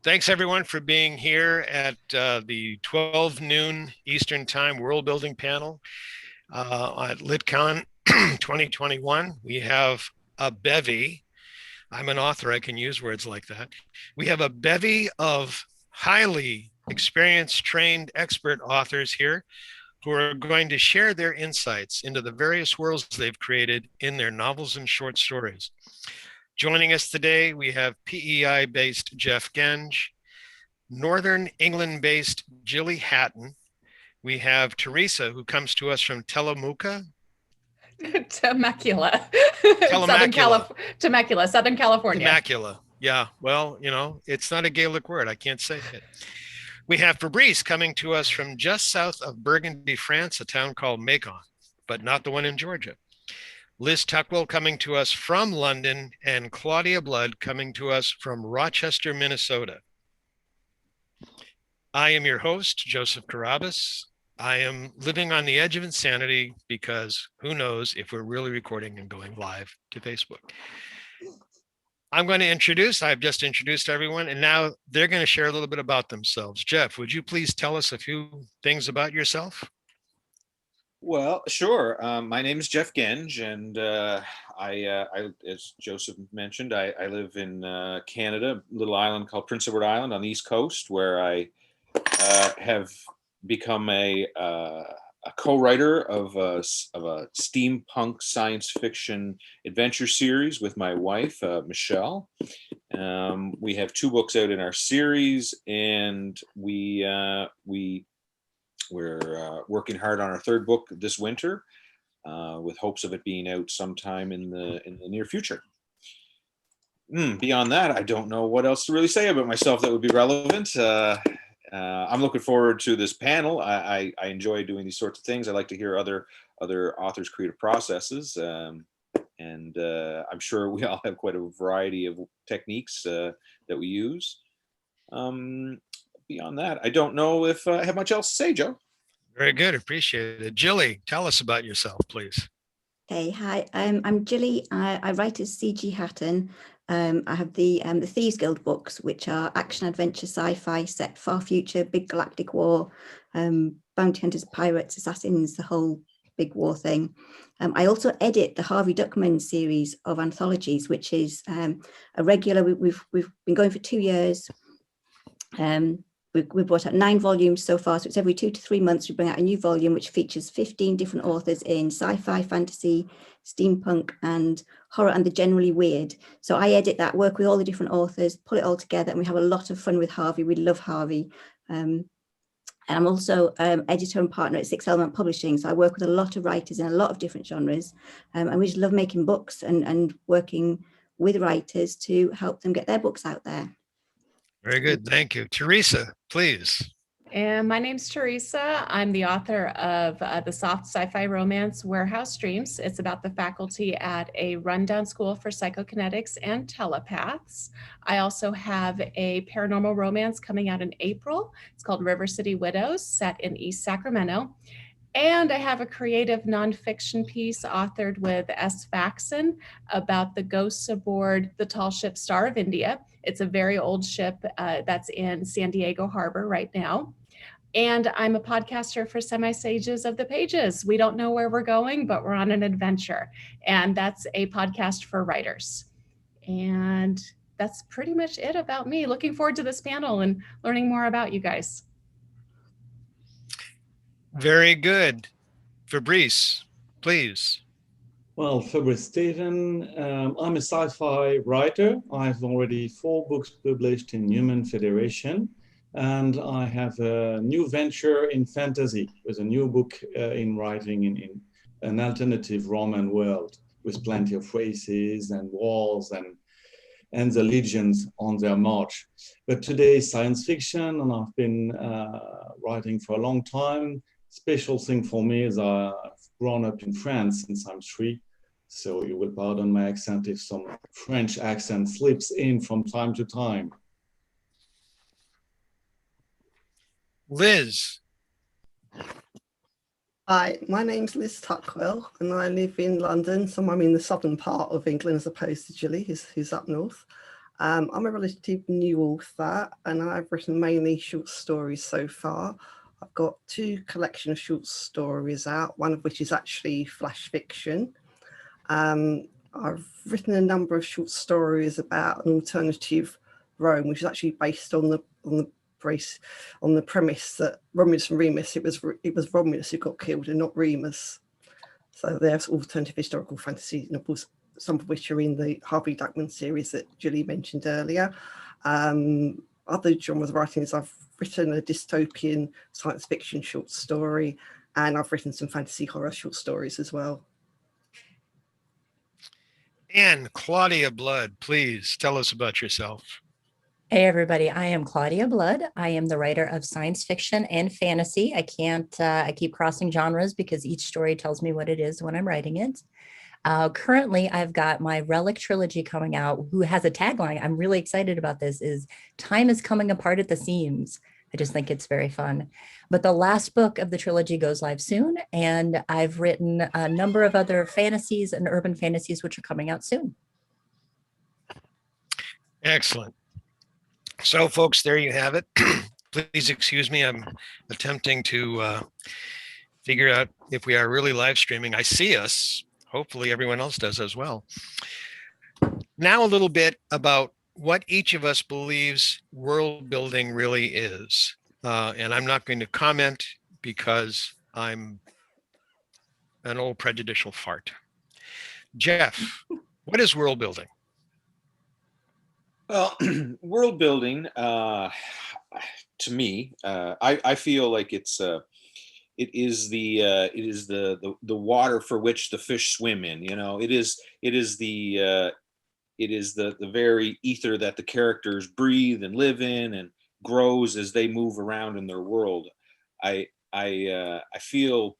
Thanks everyone for being here at the 12 noon Eastern Time World Building panel at LitCon 2021. We have a bevy. I'm an author, I can use words like that. We have a bevy of highly experienced, trained, expert authors here who are going to share their insights into the various worlds they've created in their novels and short stories. Joining us today, we have PEI-based Geoff Genge, Northern England-based Gillie Hatton. We have Theresa, who comes to us from Temecula. Temecula. Temecula, Southern California. Temecula. Yeah, well, it's not a Gaelic word. I can't say it. We have Fabrice coming to us from just south of Burgundy, France, a town called Macon, but not the one in Georgia. Liz Tuckwell coming to us from London, and Claudia Blood coming to us from Rochester, Minnesota. I am your host, Joseph Carrabis. I am living on the edge of insanity because who knows if we're really recording and going live to Facebook. I'm going to I've just introduced everyone, and now they're going to share a little bit about themselves. Geoff, would you please tell us a few things about yourself? Well, sure. My name is Geoff Genge, and I, as Joseph mentioned, I live in Canada, a little island called Prince Edward Island on the East Coast, where I have become a co-writer of a steampunk science fiction adventure series with my wife, Michelle. We have 2 books out in our series, and we're working hard on our 3rd book this winter, with hopes of it being out sometime in the near future. Beyond that, I don't know what else to really say about myself that would be relevant. I'm looking forward to this panel. I enjoy doing these sorts of things. I like to hear other authors' creative processes, and I'm sure we all have quite a variety of techniques that we use. Beyond that, I don't know if I have much else to say, Joe. Very good. Appreciate it. Gillie, tell us about yourself, please. Hey, hi. I'm Gillie. I write as C.G. Hatton. I have the Thieves Guild books, which are action, adventure, sci-fi, set far future, big galactic war, bounty hunters, pirates, assassins, the whole big war thing. I also edit the Harvey Duckman series of anthologies, which is a regular. We've been going for 2 years. We've brought out 9 volumes so far, so it's every 2 to 3 months we bring out a new volume which features 15 different authors in sci-fi, fantasy, steampunk, and horror, and the generally weird. So I edit that, work with all the different authors, pull it all together, and we have a lot of fun with Harvey. We love Harvey. And I'm also editor and partner at 6 Element Publishing, so I work with a lot of writers in a lot of different genres, and we just love making books and working with writers to help them get their books out there. Very good. Thank you. Theresa, please. And my name's Theresa. I'm the author of the soft sci-fi romance Warehouse Dreams. It's about the faculty at a rundown school for psychokinetics and telepaths. I also have a paranormal romance coming out in April. It's called River City Widows, set in East Sacramento. And I have a creative nonfiction piece authored with S. Faxon about the ghosts aboard the tall ship Star of India. It's a very old ship that's in San Diego Harbor right now. And I'm a podcaster for Semi-Sages of the Pages. We don't know where we're going, but we're on an adventure. And that's a podcast for writers. And that's pretty much it about me. Looking forward to this panel and learning more about you guys. Very good. Fabrice, please. Well, Fabrice Stephen, I'm a sci-fi writer. I have already 4 books published in Human Federation, and I have a new venture in fantasy with a new book in writing in an alternative Roman world with plenty of races and wars and the legions on their march. But today is science fiction, and I've been writing for a long time. Special thing for me is I've grown up in France since I'm 3. So you will pardon my accent if some French accent slips in from time to time. Liz. Hi, my name's Liz Tuckwell, and I live in London, somewhere in the southern part of England, as opposed to Gillie, who's up north. I'm a relatively new author, and I've written mainly short stories so far. I've got 2 collection of short stories out, one of which is actually flash fiction. I've written a number of short stories about an alternative Rome, which is actually based on the premise that Romulus and Remus, it was Romulus who got killed and not Remus. So there's alternative historical fantasy novels, some of which are in the Harvey Duckman series that Gillie mentioned earlier. Other genres of writings, I've written a dystopian science fiction short story, and I've written some fantasy horror short stories as well. And Claudia Blood, please tell us about yourself. Hey everybody, I am Claudia Blood. I am the writer of science fiction and fantasy. I keep crossing genres because each story tells me what it is when I'm writing it. Currently, I've got my Relic trilogy coming out, who has a tagline. I'm really excited about this, is time is coming apart at the seams. I just think it's very fun. But the last book of the trilogy goes live soon, and I've written a number of other fantasies and urban fantasies, which are coming out soon. Excellent. So, folks, there you have it. Please excuse me. I'm attempting to figure out if we are really live streaming. I see us. Hopefully, everyone else does as well. Now, a little bit about what each of us believes world building really is. And I'm not going to comment because I'm an old prejudicial fart. Geoff, what is world building? Well, world building, to me, I feel like it is the water for which the fish swim in. You know, it is the very ether that the characters breathe and live in and grows as they move around in their world. I feel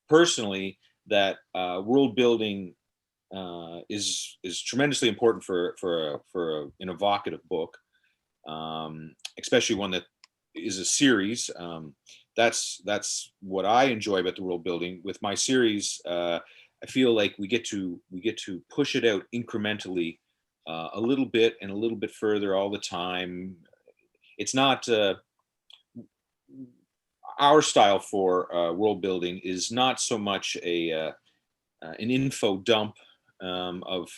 personally that world building is tremendously important for an evocative book, especially one that is a series. That's what I enjoy about the world building. With my series, I feel like we get to push it out incrementally, a little bit and a little bit further all the time. It's not our style for world building is not so much an info dump of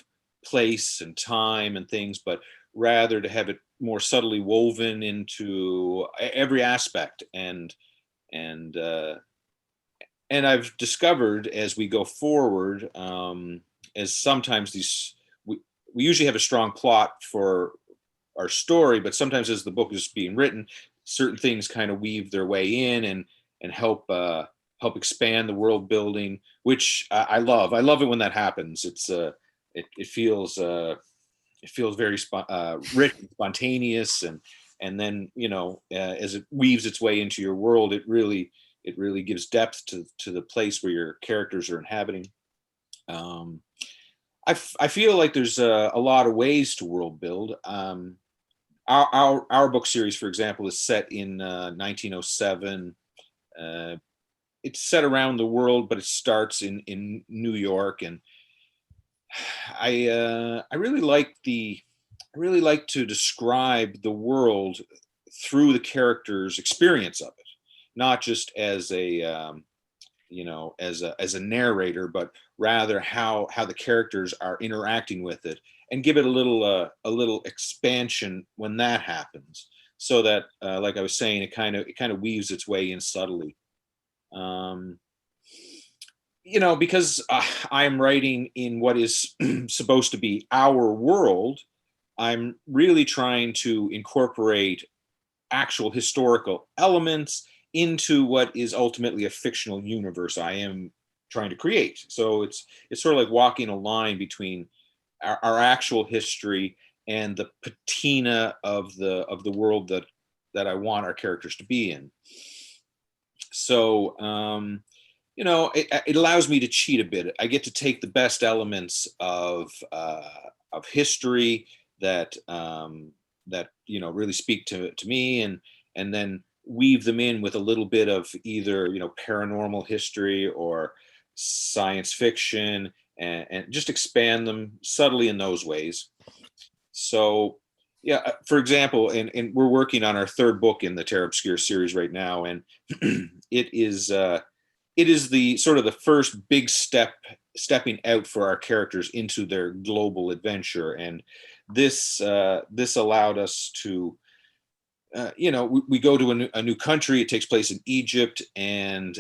place and time and things, but rather to have it more subtly woven into every aspect. And I've discovered as we go forward, as sometimes we usually have a strong plot for our story, but sometimes as the book is being written, certain things kind of weave their way in and help expand the world building, which I love. I love it when that happens. It feels very rich and spontaneous, and then as it weaves its way into your world, it really gives depth to the place where your characters are inhabiting. I feel like there's a lot of ways to world build. Our book series, for example, is set in 1907. It's set around the world, but it starts in New York, and I really like to describe the world through the characters' experience of it, not just as a as a narrator, but rather how the characters are interacting with it, and give it a little expansion when that happens, so that like I was saying, it kind of weaves its way in subtly. Because I'm writing in what is supposed to be our world, I'm really trying to incorporate actual historical elements into what is ultimately a fictional universe I am trying to create. So it's sort of like walking a line between our actual history and the patina of the world that I want our characters to be in. So it allows me to cheat a bit. I get to take the best elements of history that really speak to me, and then weave them in with a little bit of either paranormal history or science fiction, and just expand them subtly in those ways. So Yeah, for example, and we're working on our third book in the Terra Obscura series right now, and it is the sort of the first big stepping out for our characters into their global adventure, and this allowed us to, we go to a new country. It takes place in Egypt, and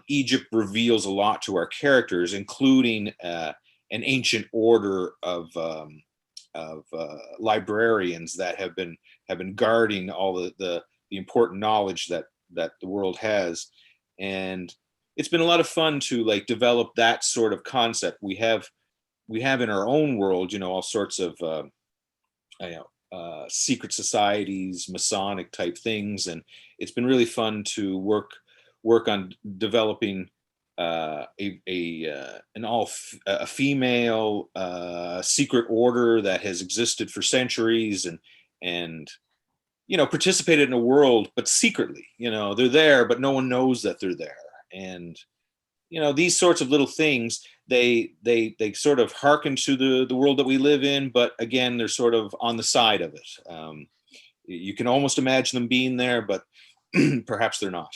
Egypt reveals a lot to our characters, including an ancient order of librarians that have been guarding all the important knowledge that the world has. And it's been a lot of fun to like develop that sort of concept. We have in our own world, all sorts of secret societies, Masonic type things, and it's been really fun to work on developing a female secret order that has existed for centuries, and participated in a world, but secretly. They're there, but no one knows that they're there. And these sorts of little things, they sort of hearken to the world that we live in, but again, they're sort of on the side of it. You can almost imagine them being there, but perhaps they're not.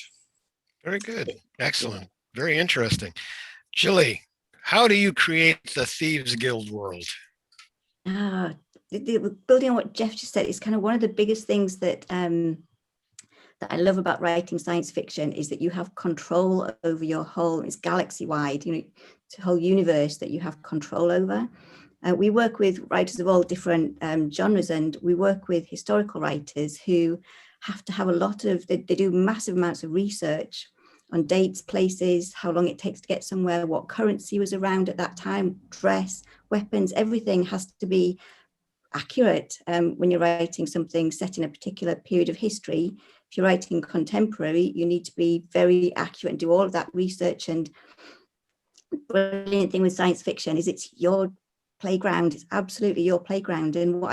Very good. Excellent. Very interesting. Gillie, how do you create the Thieves Guild world? Building on what Geoff just said, it's kind of one of the biggest things that that I love about writing science fiction is that you have control over your whole, it's galaxy wide, it's a whole universe that you have control over. We work with writers of all different genres, and we work with historical writers who have to have they do massive amounts of research on dates, places, how long it takes to get somewhere, what currency was around at that time, dress, weapons, everything has to be accurate when you're writing something set in a particular period of history. If you're writing contemporary, you need to be very accurate and do all of that research. And the brilliant thing with science fiction is it's your playground. It's absolutely your playground. And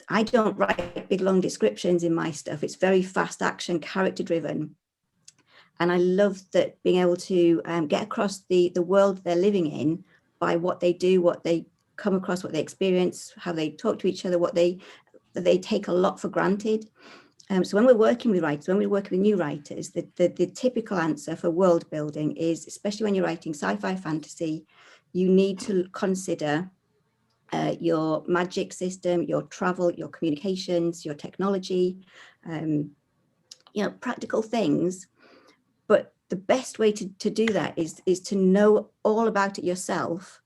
I don't write big long descriptions in my stuff. It's very fast action, character driven. And I love that being able to get across the world they're living in by what they do, what they come across, what they experience, how they talk to each other, what they take a lot for granted. So when we're working with writers, when we're working with new writers, the typical answer for world building is, especially when you're writing sci-fi fantasy, you need to consider your magic system, your travel, your communications, your technology, practical things. But the best way to do that is to know all about it yourself,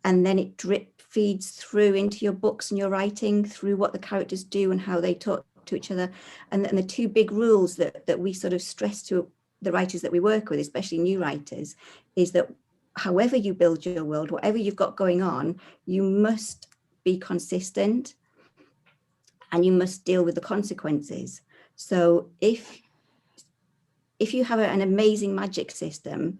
and then it drip feeds through into your books and your writing through what the characters do and how they talk to each other. And the two big rules that we sort of stress to the writers that we work with, especially new writers, is that however you build your world, whatever you've got going on, you must be consistent and you must deal with the consequences. So if you have an amazing magic system,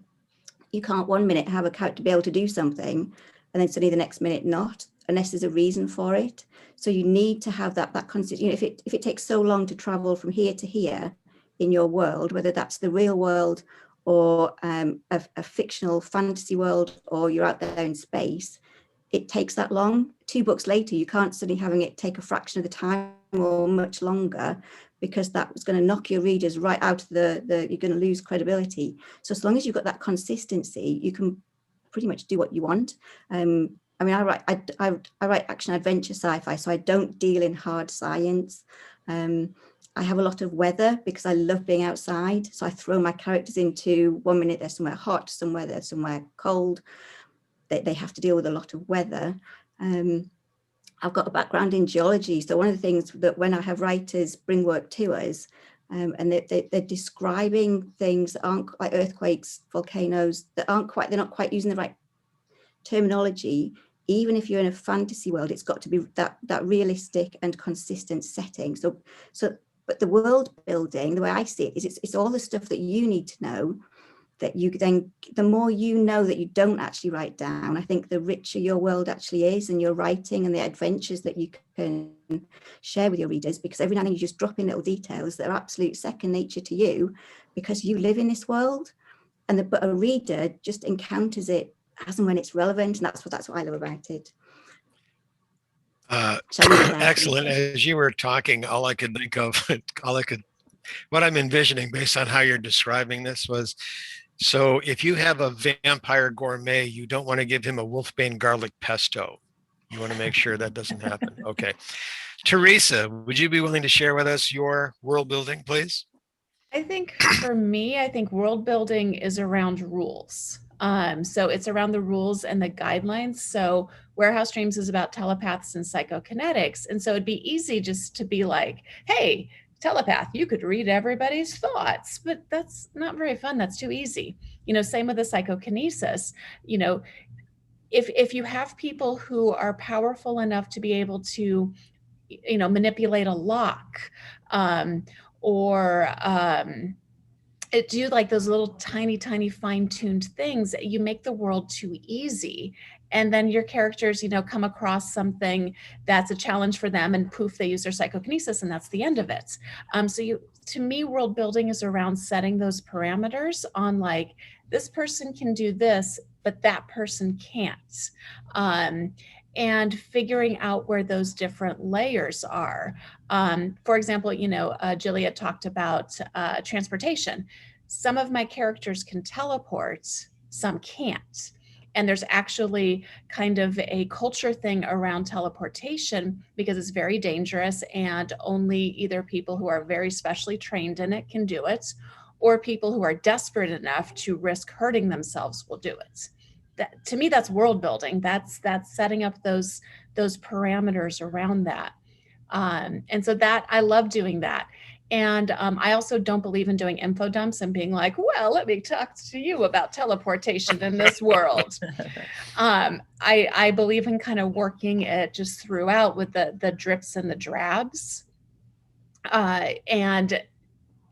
you can't one minute have a character be able to do something and then suddenly the next minute not, unless there's a reason for it. So you need to have that consistent. If it takes so long to travel from here to here in your world, whether that's the real world or a fictional fantasy world, or you're out there in space, it takes that long. 2 books later, you can't suddenly having it take a fraction of the time or much longer, because that was going to knock your readers right out of you're going to lose credibility. So as long as you've got that consistency, you can pretty much do what you want. I mean, I write action adventure sci-fi, so I don't deal in hard science. I have a lot of weather because I love being outside. So I throw my characters into, one minute they're somewhere hot, somewhere they're somewhere cold. They have to deal with a lot of weather. I've got a background in geology. So one of the things that when I have writers bring work to us, and they're describing things that aren't like earthquakes, volcanoes, they're not quite using the right terminology. Even if you're in a fantasy world, it's got to be that realistic and consistent setting. But the world building, the way I see it, is it's all the stuff that you need to know, that you then, the more you know that you don't actually write down, I think the richer your world actually is, and your writing and the adventures that you can share with your readers, because every now and then you just drop in little details that are absolute second nature to you because you live in this world, but a reader just encounters it as and when it's relevant, and that's what I love about it. Excellent. As you were talking, all I could think of, what I'm envisioning based on how you're describing this was, so if you have a vampire gourmet, you don't want to give him a wolfbane garlic pesto. You want to make sure that doesn't happen. Okay. Theresa, would you be willing to share with us your world building, please? I think for me, I think world building is around rules. So it's around the rules and the guidelines. So Warehouse Dreams is about telepaths and psychokinetics. And so it'd be easy just to be like, hey, telepath, you could read everybody's thoughts, but that's not very fun. That's too easy. Same with the psychokinesis. If you have people who are powerful enough to be able to, manipulate a lock, or do like those little tiny fine-tuned things, you make the world too easy, and then your characters come across something that's a challenge for them, and poof, they use their psychokinesis, and that's the end of it. To me, world building is around setting those parameters on, like, this person can do this, but that person can't, and figuring out where those different layers are. For example, Gillie had talked about transportation. Some of my characters can teleport, some can't. And there's actually kind of a culture thing around teleportation because it's very dangerous, and only either people who are very specially trained in it can do it, or people who are desperate enough to risk hurting themselves will do it. That, to me, that's world building. That's setting up those parameters around that. And so that, I love doing that. And I also don't believe in doing info dumps and being like, well, let me talk to you about teleportation in this world. I believe in kind of working it just throughout with the drips and the drabs. And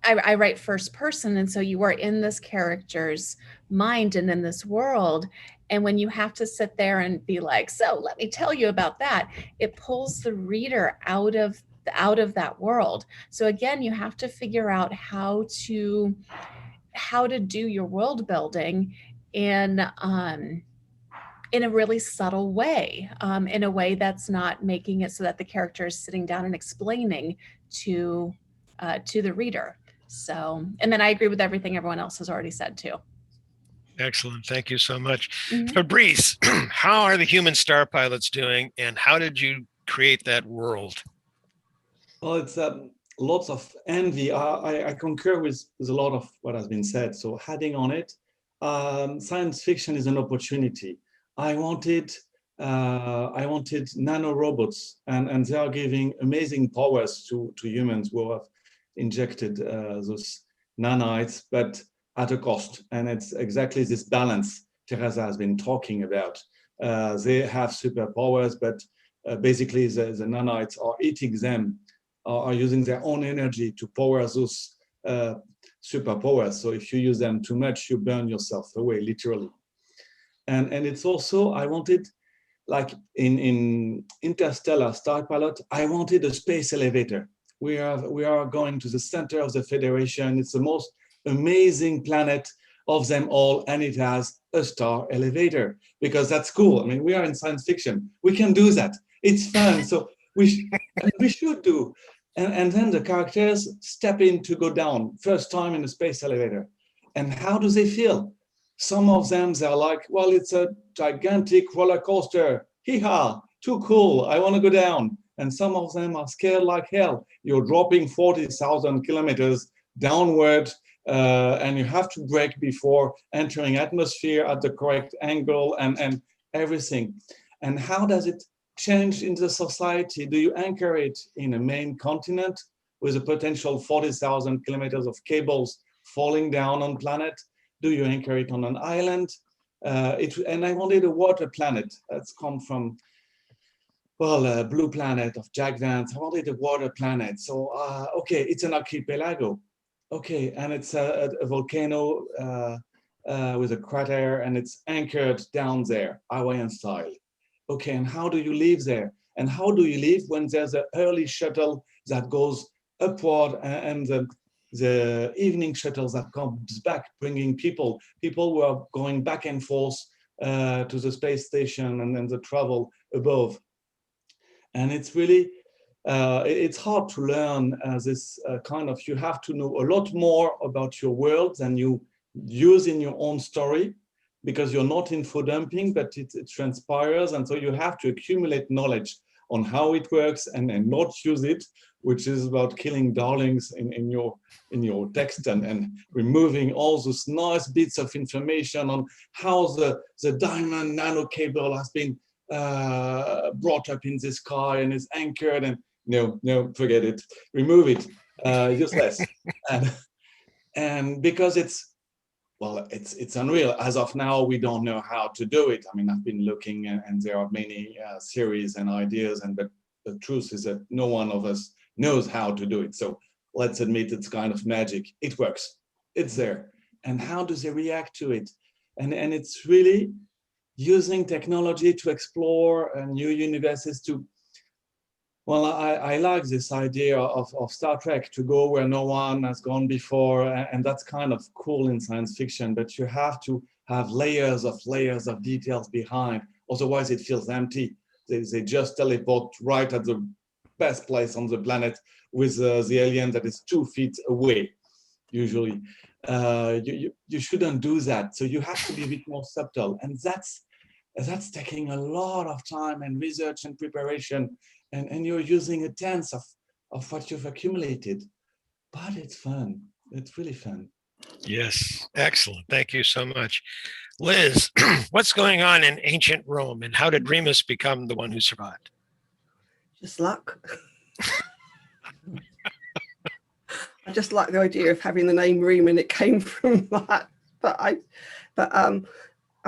I write first person. And so you are in this character's mind and in this world. And when you have to sit there and be like, so let me tell you about that, it pulls the reader out of that world. So again, you have to figure out how to do your world building in a really subtle way, in a way that's not making it so that the character is sitting down and explaining to the reader. So, and then I agree with everything everyone else has already said too. Excellent. Thank you so much. Fabrice, how are the human star pilots doing, and how did you create that world? Well, it's lots of envy. I concur with a lot of what has been said. So adding on it, science fiction is an opportunity. I wanted nanorobots, and they are giving amazing powers to humans who have injected those nanites, but at a cost. And it's exactly this balance Theresa has been talking about. They have superpowers, but basically the nanites are eating them, are using their own energy to power those superpowers. So if you use them too much, you burn yourself away, literally. And it's also, I wanted, like in Interstellar Star Pilot, I wanted a space elevator. We are going to the center of the Federation. It's the most amazing planet of them all, and it has a star elevator, because that's cool. I mean, we are in science fiction. We can do that. It's fun. So we should do. And then the characters step in to go down, first time in a space elevator. And how do they feel? Some of them, they're like, well, it's a gigantic roller coaster. Hee-haw, too cool. I want to go down. And some of them are scared like hell. You're dropping 40,000 kilometers downward, and you have to brake before entering atmosphere at the correct angle and everything. And how does it change in the society? Do you anchor it in a main continent with a potential 40,000 kilometers of cables falling down on planet? Do you anchor it on an island? And I wanted a water planet. That's come from, well, Blue Planet of Jack Vance. I wanted a water planet. So, okay, it's an archipelago. Okay, and it's a volcano with a crater, and it's anchored down there, Hawaiian style. Okay, and how do you live there? And how do you live when there's an early shuttle that goes upward, and the evening shuttles that comes back, bringing people who are going back and forth to the space station and then the travel above? And it's really, it's hard to learn this kind of, you have to know a lot more about your world than you use in your own story, because you're not info dumping, but it transpires. And so you have to accumulate knowledge on how it works and not use it, which is about killing darlings in your text and removing all those nice bits of information on how the diamond nano cable has been brought up in the sky and is anchored, and no, forget it, remove it, useless. And because it's unreal. As of now, we don't know how to do it. I mean, I've been looking, and there are many theories and ideas, but the truth is that no one of us knows how to do it. So let's admit it's kind of magic. It works. It's there. And how do they react to it? And it's really using technology to explore new universes to, well, I like this idea of Star Trek, to go where no one has gone before, and that's kind of cool in science fiction, but you have to have layers of details behind, otherwise it feels empty. They just teleport right at the best place on the planet with the alien that is 2 feet away, usually. You shouldn't do that, so you have to be a bit more subtle, and that's taking a lot of time and research and preparation. And you're using a tenth of what you've accumulated, but it's fun. It's really fun. Yes, excellent. Thank you so much. Liz, what's going on in ancient Rome, and how did Remus become the one who survived? Just luck. I just like the idea of having the name Reem, and it came from that. But I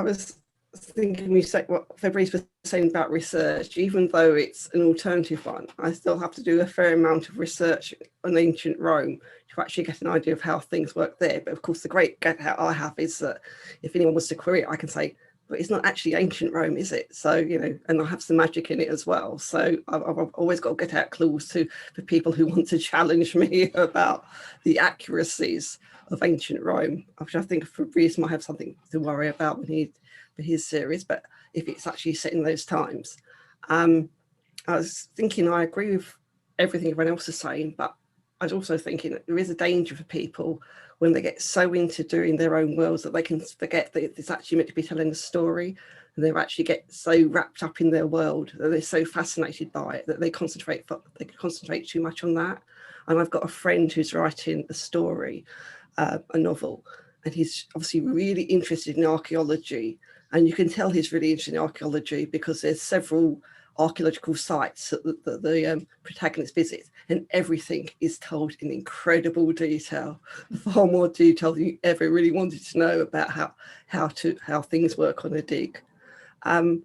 was thinking, you said what Fabrice was saying about research, even though it's an alternative one, I still have to do a fair amount of research on ancient Rome to actually get an idea of how things work there. But of course, the great get out I have is that if anyone wants to query it, I can say, but it's not actually ancient Rome, is it? So, and I have some magic in it as well. So I've always got to get out clues for people who want to challenge me about the accuracies of ancient Rome, which I think Fabrice might have something to worry about for his series, but if it's actually set in those times. I was thinking, I agree with everything everyone else is saying, but I was also thinking that there is a danger for people when they get so into doing their own worlds that they can forget that it's actually meant to be telling a story, and they actually get so wrapped up in their world that they're so fascinated by it that they concentrate too much on that. And I've got a friend who's writing a story, a novel, and he's obviously really interested in archaeology. And you can tell he's really interested in archaeology because there's several archaeological sites that the protagonist visits, and everything is told in incredible detail, far more detail than you ever really wanted to know about how things work on a dig. The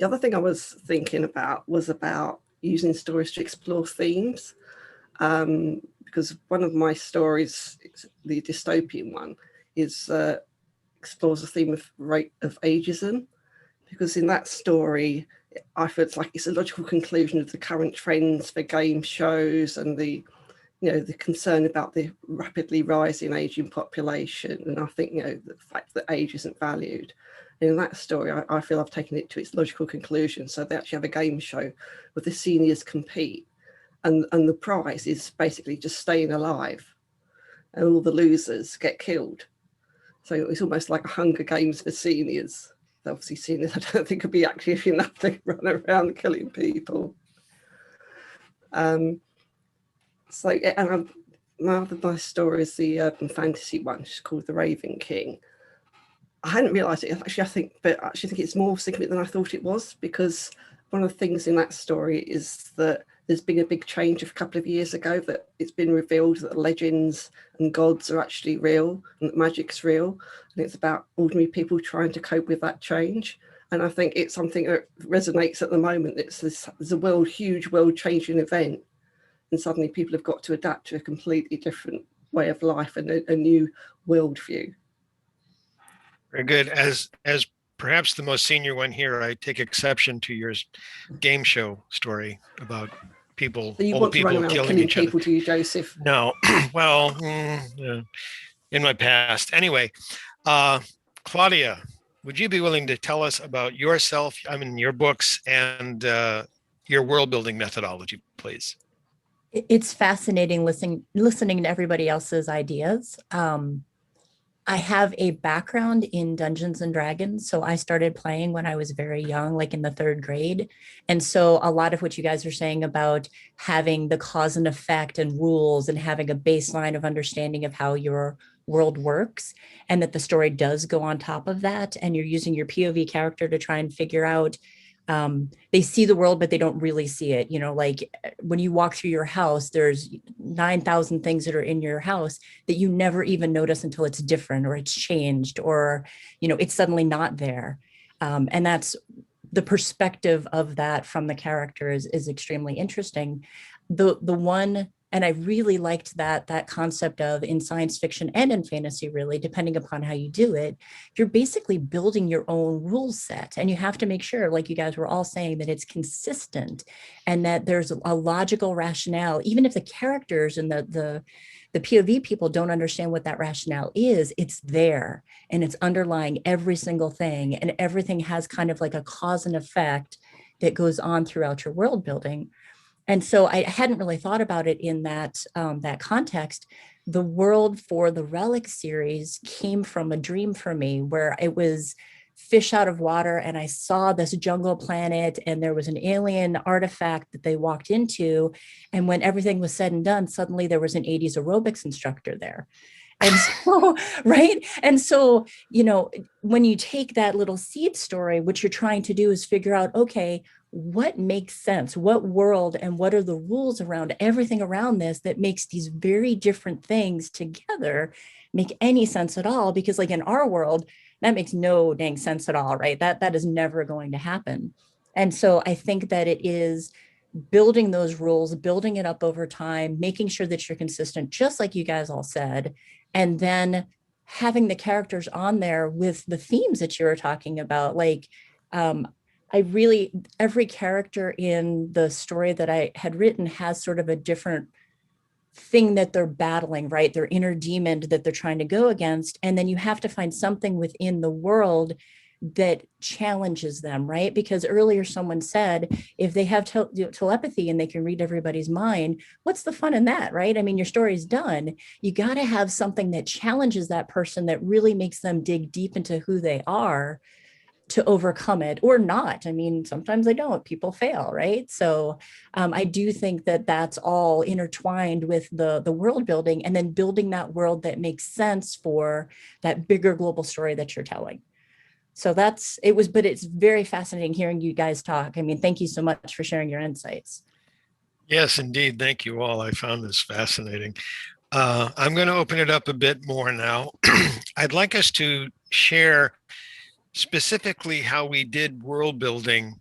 other thing I was thinking about was about using stories to explore themes, because one of my stories, the dystopian one, is explores the theme of ageism, because in that story I feel it's a logical conclusion of the current trends for game shows and the concern about the rapidly rising aging population, and I think the fact that age isn't valued. And in that story I feel I've taken it to its logical conclusion. So they actually have a game show where the seniors compete, and the prize is basically just staying alive, and all the losers get killed. So it's almost like a Hunger Games for seniors. Obviously, seniors I don't think could be active enough to run around killing people. My story is the urban fantasy one, which is called The Raven King. I hadn't realised it. Actually, I actually think it's more significant than I thought it was, because one of the things in that story is that there's been a big change a couple of years ago, that it's been revealed that legends and gods are actually real and that magic's real. And it's about ordinary people trying to cope with that change. And I think it's something that resonates at the moment. There's a huge world-changing event, and suddenly people have got to adapt to a completely different way of life and a new worldview. Very good. As perhaps the most senior one here, I take exception to your game show story about people, so you old want to people run around killing killing each people, other. do you, Joseph? No, well, in my past. Anyway, Claudia, would you be willing to tell us about yourself, your books, and your world building methodology, please. It's fascinating listening to everybody else's ideas. I have a background in Dungeons and Dragons. So I started playing when I was very young, like in the 3rd grade. And so a lot of what you guys are saying about having the cause and effect and rules and having a baseline of understanding of how your world works, and that the story does go on top of that. And you're using your POV character to try and figure out, they see the world, but they don't really see it. You know, like when you walk through your house, there's 9,000 things that are in your house that you never even notice until it's different or it's changed or, you know, it's suddenly not there. And that's the perspective of that from the characters is extremely interesting. The one, and I really liked that concept of in science fiction and in fantasy, really, depending upon how you do it, you're basically building your own rule set. And you have to make sure, like you guys were all saying, that it's consistent and that there's a logical rationale, even if the characters and the POV people don't understand what that rationale is, it's there and it's underlying every single thing. And everything has kind of like a cause and effect that goes on throughout your world building. And so I hadn't really thought about it in that context. The world for the Relic series came from a dream for me where it was fish out of water and I saw this jungle planet and there was an alien artifact that they walked into. And when everything was said and done, suddenly there was an 80s aerobics instructor there. And so, right. And so, you know, when you take that little seed story, what you're trying to do is figure out, okay, what makes sense? What world and what are the rules around everything around this that makes these very different things together make any sense at all? Because like in our world, that makes no dang sense at all, right? That is never going to happen. And so I think that it is building those rules, building it up over time, making sure that you're consistent, just like you guys all said, and then having the characters on there with the themes that you were talking about. Like, every character in the story that I had written has sort of a different thing that they're battling, right? Their inner demon that they're trying to go against. And then you have to find something within the world that challenges them, right? Because earlier someone said, if they have telepathy and they can read everybody's mind, what's the fun in that, right? I mean, your story's done. You got to have something that challenges that person, that really makes them dig deep into who they are to overcome it, or not. I mean, sometimes they don't, people fail, right? So I do think that that's all intertwined with the world building, and then building that world that makes sense for that bigger global story that you're telling. So but it's very fascinating hearing you guys talk. I mean, thank you so much for sharing your insights. Yes, indeed. Thank you all. I found this fascinating. I'm going to open it up a bit more now. I'd like us to share specifically how we did world building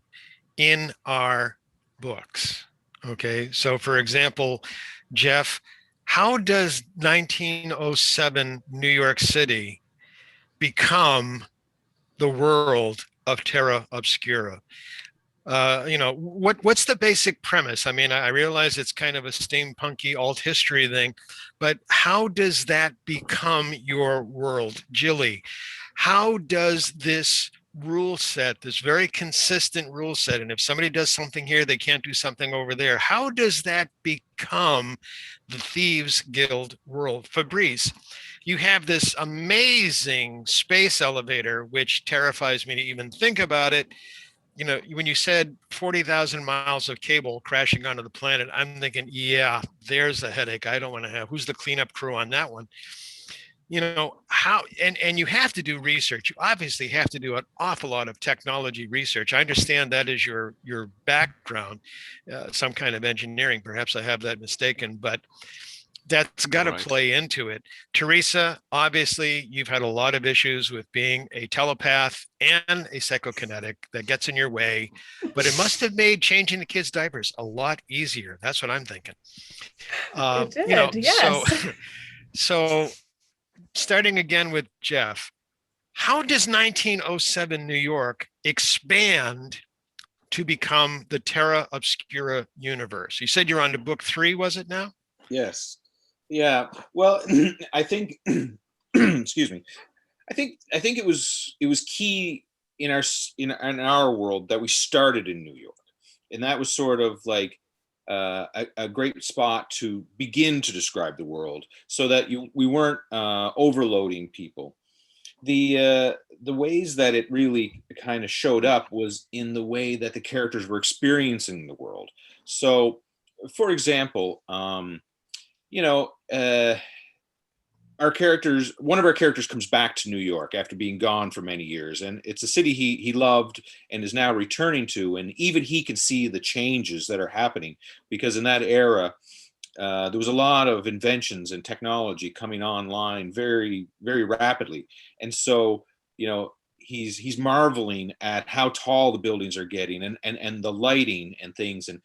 in our books. Okay, so for example, Geoff, how does 1907 New York City become the world of Terra Obscura? What's the basic premise? I mean, I realize it's kind of a steampunky alt history thing, but how does that become your world? Gillie, how does this rule set, this very consistent rule set, and if somebody does something here, they can't do something over there, how does that become the Thieves Guild world? Fabrice, you have this amazing space elevator, which terrifies me to even think about it. You know, when you said 40,000 miles of cable crashing onto the planet, I'm thinking, yeah, there's a headache I don't want to have. Who's the cleanup crew on that one? You know, how, and you have to do research. You obviously have to do an awful lot of technology research. I understand that is your background, some kind of engineering. Perhaps I have that mistaken, but that's got to play into it. Theresa, obviously, you've had a lot of issues with being a telepath and a psychokinetic that gets in your way, but it must have made changing the kids' diapers a lot easier. That's what I'm thinking. It did, yes. So starting again with Geoff, how does 1907 New York expand to become the Terra Obscura universe? You said you're on to book 3, was it now? Yes. Yeah. Well, I think, excuse me. I think it was key in our world that we started in New York. and that was sort of like a great spot to begin to describe the world, so that we weren't overloading people. The ways that it really kind of showed up was in the way that the characters were experiencing the world. So, for example, you know, one of our characters comes back to New York after being gone for many years, and it's a city he loved and is now returning to, and even he can see the changes that are happening, because in that era there was a lot of inventions and technology coming online very, very rapidly. And so, you know, he's marveling at how tall the buildings are getting, and the lighting and things, and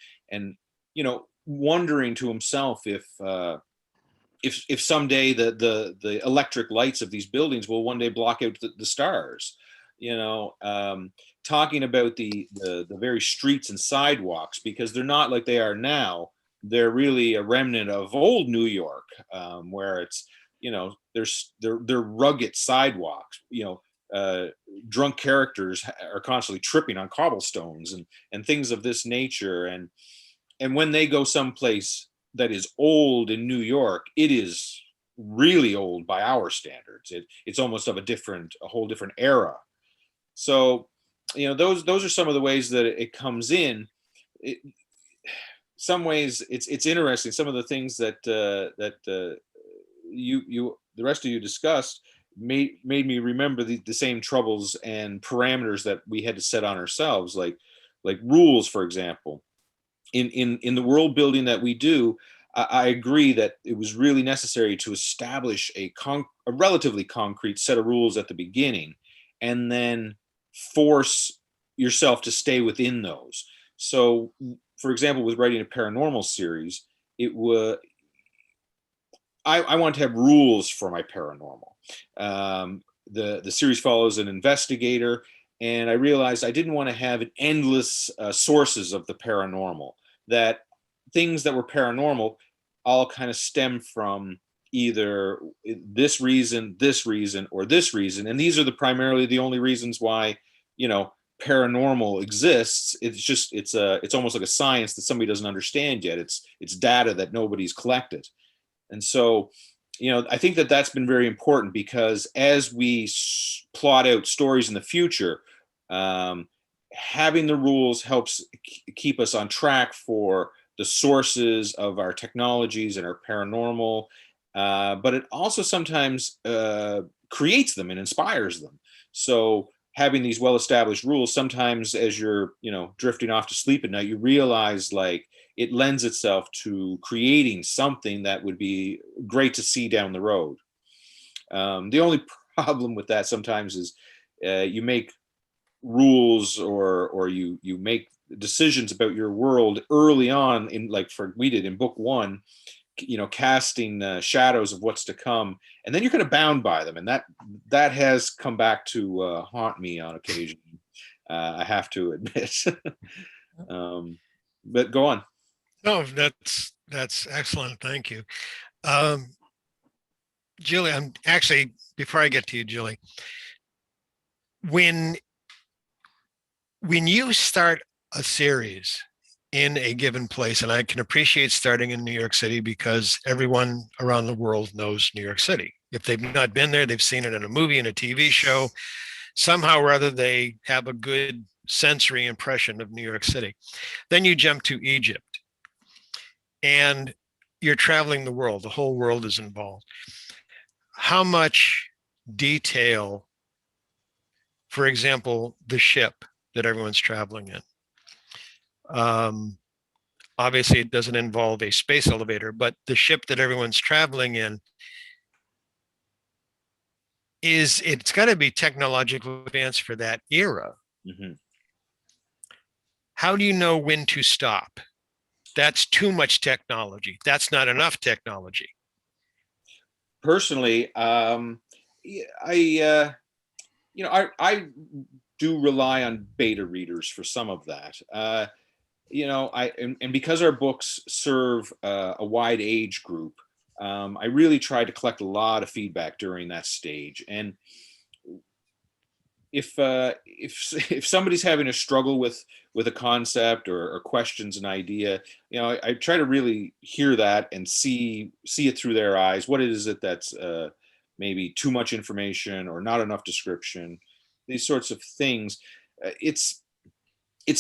you know, wondering to himself if someday the electric lights of these buildings will one day block out the stars. You know, talking about the very streets and sidewalks, because they're not like they are now. They're really a remnant of old New York, where it's, you know, they're rugged sidewalks. You know, drunk characters are constantly tripping on cobblestones and things of this nature. And when they go someplace that is old in New York, it is really old by our standards. It's almost of a whole different era. So, you know, those are some of the ways that it comes in. Some ways it's interesting. Some of the things that you the rest of you discussed made me remember the same troubles and parameters that we had to set on ourselves, like rules, for example. In the world building that we do, I agree that it was really necessary to establish a relatively concrete set of rules at the beginning, and then force yourself to stay within those. So, for example, with writing a paranormal series, I want to have rules for my paranormal. The series follows an investigator, and I realized I didn't want to have endless sources of the paranormal. That things that were paranormal all kind of stem from either this reason, or this reason, and these are primarily the only reasons why, you know, paranormal exists. It's almost like a science that somebody doesn't understand yet. It's data that nobody's collected. And so, you know, I think that that's been very important, because as we plot out stories in the future, having the rules helps keep us on track for the sources of our technologies and our paranormal, but it also sometimes creates them and inspires them. So having these well-established rules, sometimes as you're, you know, drifting off to sleep at night, you realize like it lends itself to creating something that would be great to see down the road. The only problem with that sometimes is you make rules or you make decisions about your world early on, in like we did in book one, you know, casting shadows of what's to come, and then you're kind of bound by them, and that has come back to haunt me on occasion. I have to admit. But go on. No, that's excellent. Thank you. Gillie, I'm actually, before I get to you, Gillie, when you start a series in a given place, and I can appreciate starting in New York City because everyone around the world knows New York City. If they've not been there, they've seen it in a movie, in a TV show. Somehow or other, they have a good sensory impression of New York City. Then you jump to Egypt, and you're traveling the world. The whole world is involved. How much detail, for example, the ship that everyone's traveling in. Obviously, it doesn't involve a space elevator, but the ship that everyone's traveling in it's got to be technologically advanced for that era. Mm-hmm. How do you know when to stop? That's too much technology. That's not enough technology. Personally, I do rely on beta readers for some of that. You know, and because our books serve a wide age group, I really tried to collect a lot of feedback during that stage. And if somebody's having a struggle with a concept or questions an idea, you know, I try to really hear that and see it through their eyes. What is it that's maybe too much information or not enough description? These sorts of things. It's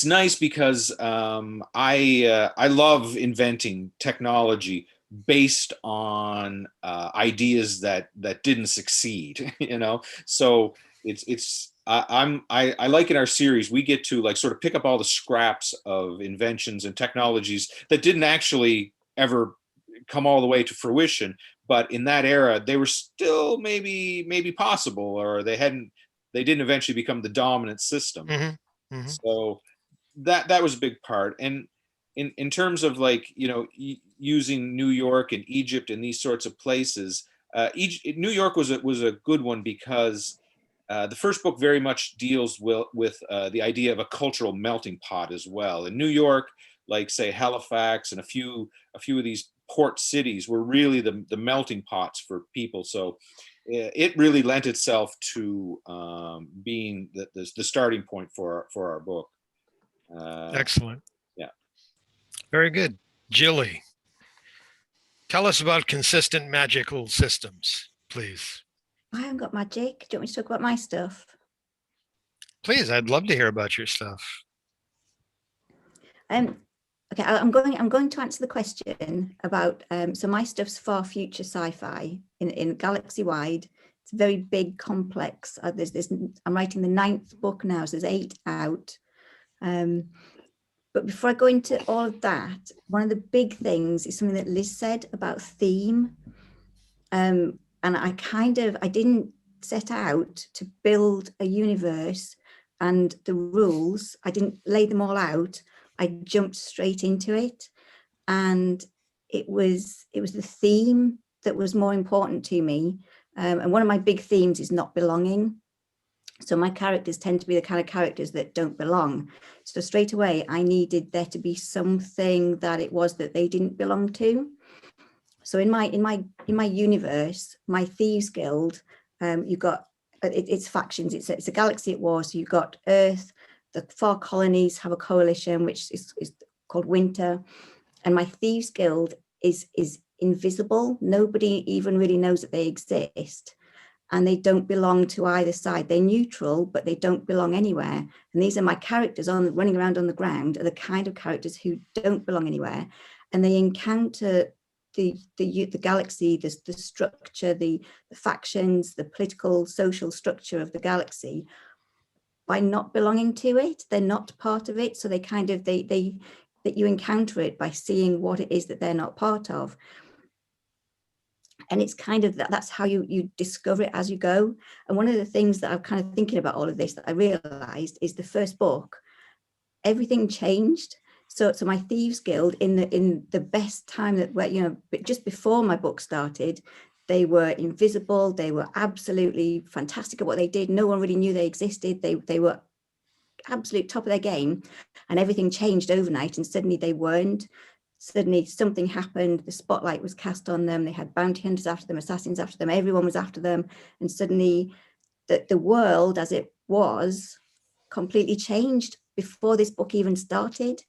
nice because I love inventing technology based on ideas that didn't succeed, you know. So I like in our series we get to like sort of pick up all the scraps of inventions and technologies that didn't actually ever come all the way to fruition, but in that era they were still maybe possible, or they didn't eventually become the dominant system. So that was a big part. And in terms of like, you know, using New York and Egypt and these sorts of places, New York was a good one because the first book very much deals with the idea of a cultural melting pot as well. In New York, like say Halifax and a few of these port cities were really the melting pots for people. So it really lent itself to being the starting point for our book. Excellent. Yeah. Very good. Gillie, tell us about consistent magical systems, please. I haven't got magic. Do you want me to talk about my stuff? Please, I'd love to hear about your stuff. Okay, I'm going to answer the question about so my stuff's far future sci-fi in galaxy wide. It's very big, complex. I'm writing the 9th book now, so there's 8 out. But before I go into all of that, one of the big things is something that Liz said about theme. And I didn't set out to build a universe and the rules. I didn't lay them all out. I jumped straight into it. And it was the theme that was more important to me. And one of my big themes is not belonging. So my characters tend to be the kind of characters that don't belong. So straight away, I needed there to be something that it was that they didn't belong to. So in my universe, my Thieves Guild, you've got it's factions. It's a galaxy at war. So you've got Earth. The 4 colonies have a coalition, which is called Winter, and my Thieves Guild is invisible. Nobody even really knows that they exist. And they don't belong to either side. They're neutral, but they don't belong anywhere. And these are my characters running around on the ground, are the kind of characters who don't belong anywhere. And they encounter the galaxy, the structure, the factions, the political, social structure of the galaxy by not belonging to it. They're not part of it. So they that you encounter it by seeing what it is that they're not part of. And it's kind of that's how you discover it as you go. And one of the things that I'm kind of thinking about all of this that I realized is the first book, everything changed. So my Thieves Guild in the best time that but just before my book started, they were invisible. They were absolutely fantastic at what they did. No one really knew they existed. They were absolute top of their game, and everything changed overnight. And suddenly they weren't. Suddenly something happened, the spotlight was cast on them, they had bounty hunters after them, assassins after them, everyone was after them, and suddenly the world as it was completely changed before this book even started.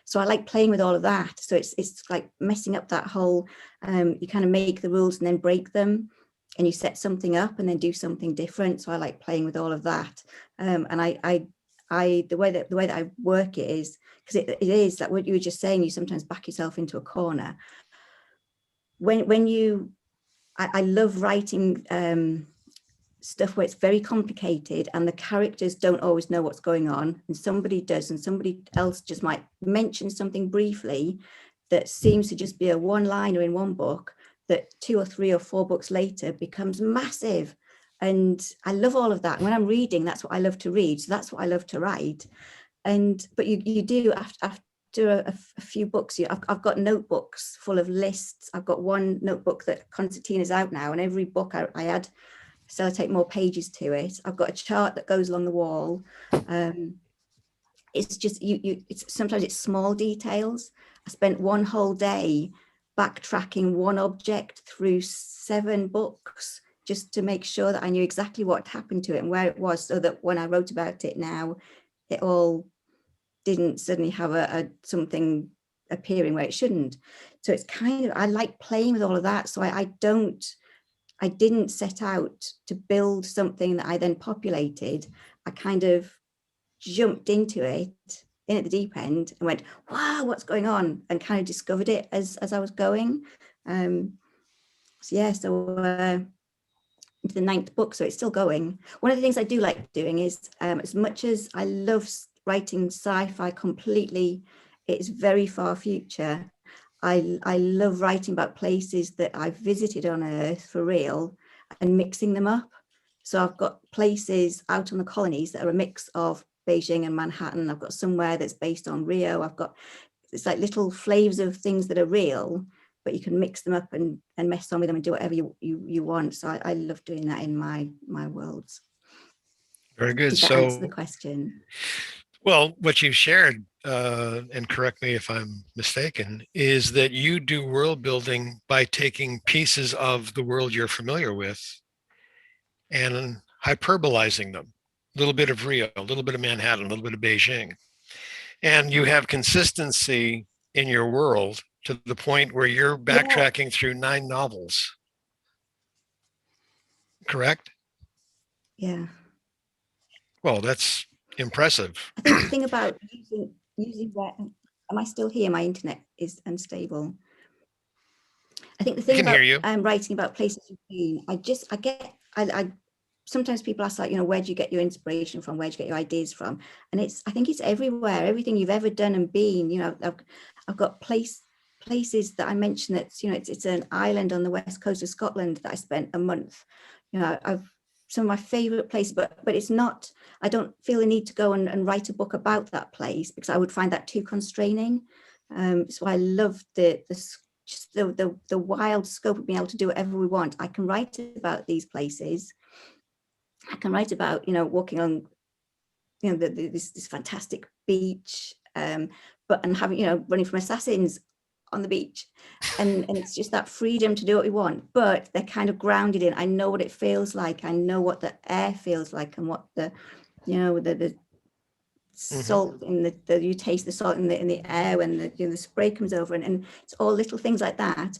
So I like playing with all of that. So it's like messing up that whole, you kind of make the rules and then break them, and you set something up and then do something different. So I like playing with all of that. And the way that I work it is, because it is like what you were just saying, you sometimes back yourself into a corner. I love writing stuff where it's very complicated and the characters don't always know what's going on, and somebody does, and somebody else just might mention something briefly that seems to just be a one-liner in one book that 2 or 3 or 4 books later becomes massive. And I love all of that. When I'm reading, that's what I love to read. So that's what I love to write. But you do after a few books, I've got notebooks full of lists. I've got one notebook that Concertina's out now, and every book I add sellotape more pages to it. I've got a chart that goes along the wall. It's just sometimes it's small details. I spent one whole day backtracking one object through 7 books just to make sure that I knew exactly what happened to it and where it was, so that when I wrote about it now, it all didn't suddenly have something appearing where it shouldn't. So it's kind of, I like playing with all of that. So I didn't set out to build something that I then populated. I kind of jumped into it in at the deep end and went, wow, what's going on? And kind of discovered it as I was going. So yeah, so into the 9th book, so it's still going. One of the things I do like doing is, as much as I love writing sci-fi completely, it's very far future. I love writing about places that I've visited on Earth for real and mixing them up. So I've got places out on the colonies that are a mix of Beijing and Manhattan. I've got somewhere that's based on Rio. It's like little flavors of things that are real, but you can mix them up and mess on with them and do whatever you want. So I love doing that in my worlds. Very good. Did that So answer the question? well, what you've shared, and correct me if I'm mistaken, is that you do world building by taking pieces of the world you're familiar with and hyperbolizing them. A little bit of Rio, a little bit of Manhattan, a little bit of Beijing. And you have consistency in your world to the point where you're backtracking through 9 novels. Correct? Yeah. Well, that's impressive. I think the thing about using where, am I still here? My internet is unstable. I think the thing about writing about places you've been, I sometimes people ask, like, you know, where do you get your inspiration from? Where do you get your ideas from? And I think it's everywhere, everything you've ever done and been. You know, I've got places that I mentioned that's, you know, it's an island on the west coast of Scotland that I spent a month. You know, some of my favorite places, but it's not, I don't feel the need to go and write a book about that place because I would find that too constraining. So I love the wild scope of being able to do whatever we want. I can write about these places. I can write about, you know, walking on, you know, this fantastic beach, and having, you know, running from assassins on the beach, and it's just that freedom to do what we want, but they're kind of grounded in, I know what it feels like, I know what the air feels like, and what the, you know, the salt in the you taste the salt in the air when the spray comes over, and it's all little things like that.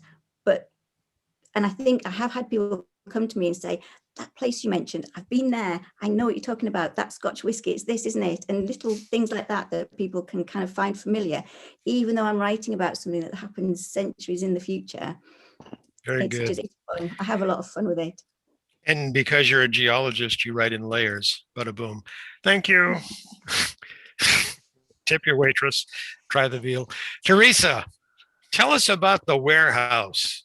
And I think I have had people come to me and say, that place you mentioned, I've been there, I know what you're talking about, that Scotch whiskey, it's this, isn't it? And little things like that people can kind of find familiar, even though I'm writing about something that happens centuries in the future. Very good. It's fun. I have a lot of fun with it. And because you're a geologist, you write in layers. Bada boom. Thank you. Tip your waitress. Try the veal. Theresa, tell us about The Warehouse.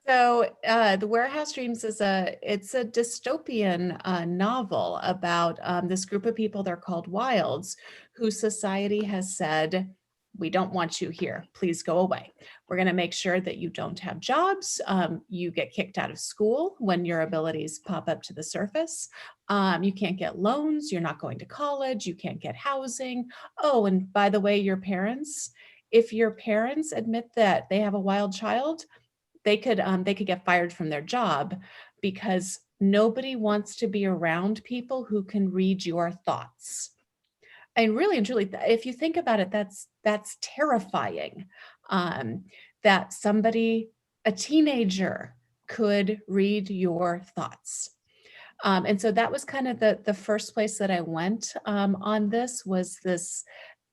So The Warehouse Dreams it's a dystopian novel about this group of people. They're called wilds, whose society has said, we don't want you here, please go away. We're going to make sure that you don't have jobs. You get kicked out of school when your abilities pop up to the surface. You can't get loans. You're not going to college. You can't get housing. Oh, and by the way, your parents, if your parents admit that they have a wild child, they could get fired from their job, because nobody wants to be around people who can read your thoughts. And really and truly, if you think about it, that's terrifying. That somebody, a teenager, could read your thoughts. And so that was kind of the first place that I went on this, was this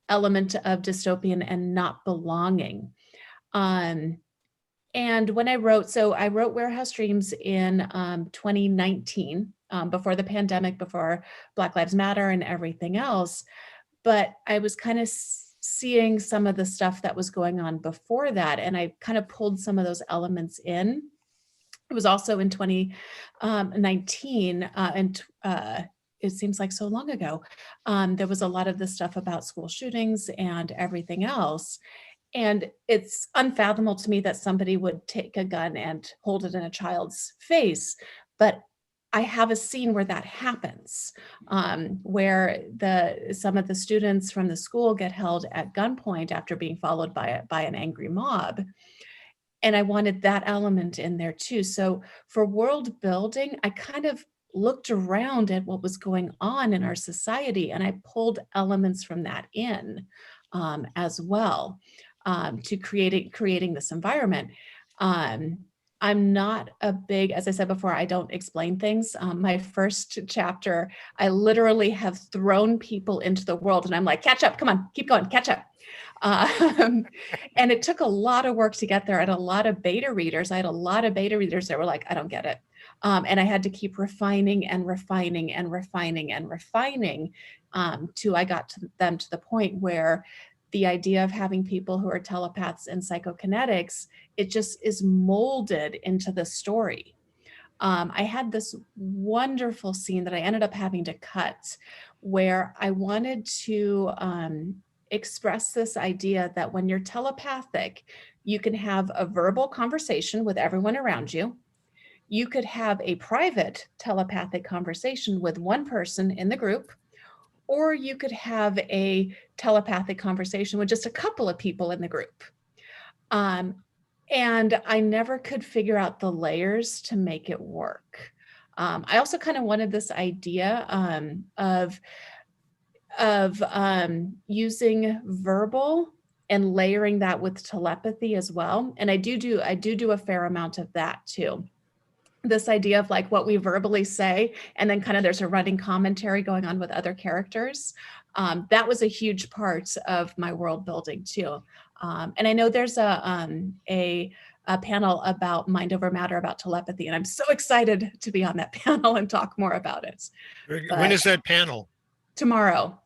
element of dystopian and not belonging. And when I wrote Warehouse Dreams in 2019, before the pandemic, before Black Lives Matter and everything else. But I was kind of seeing some of the stuff that was going on before that, and I kind of pulled some of those elements in. It was also in 2019, and it seems like so long ago, there was a lot of the stuff about school shootings and everything else. And it's unfathomable to me that somebody would take a gun and hold it in a child's face. But I have a scene where that happens, where some of the students from the school get held at gunpoint after being followed by an angry mob. I wanted that element in there too. So for world building, I kind of looked around at what was going on in our society, and I pulled elements from that in as well, to creating this environment. I'm not a big, as I said before, I don't explain things. My first chapter, I literally have thrown people into the world and I'm like, catch up, come on, keep going, catch up. And it took a lot of work to get there. I had a lot of beta readers. I had a lot of beta readers that were like, I don't get it. And I had to keep refining and refining and refining and refining till I got to them to the point where the idea of having people who are telepaths and psychokinetics, it just is molded into the story. I had this wonderful scene that I ended up having to cut where I wanted to express this idea that when you're telepathic, you can have a verbal conversation with everyone around you. You could have a private telepathic conversation with one person in the group, or you could have a telepathic conversation with just a couple of people in the group. And I never could figure out the layers to make it work. I also kind of wanted this idea of using verbal and layering that with telepathy as well. And I do a fair amount of that too. This idea of like what we verbally say, and then kind of there's a running commentary going on with other characters. That was a huge part of my world building too. And I know there's a panel about mind over matter, about telepathy, and I'm so excited to be on that panel and talk more about it. When is that panel? Tomorrow.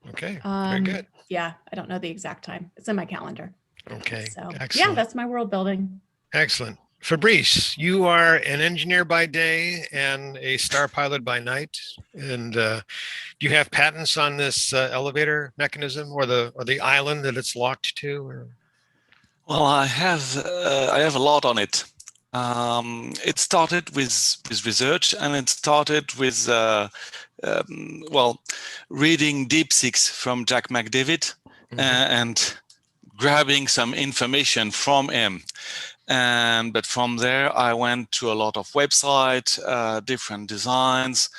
Okay, very good. Yeah, I don't know the exact time. It's in my calendar. Okay, So excellent. yeah, that's my world building. Excellent. Fabrice, you are an engineer by day and a star pilot by night. And do you have patents on this elevator mechanism or the island that it's locked to? Or? Well, I have a lot on it. It started with research, and it started with reading Deep Six from Jack McDavid, and grabbing some information from him. But from there, I went to a lot of websites, different designs,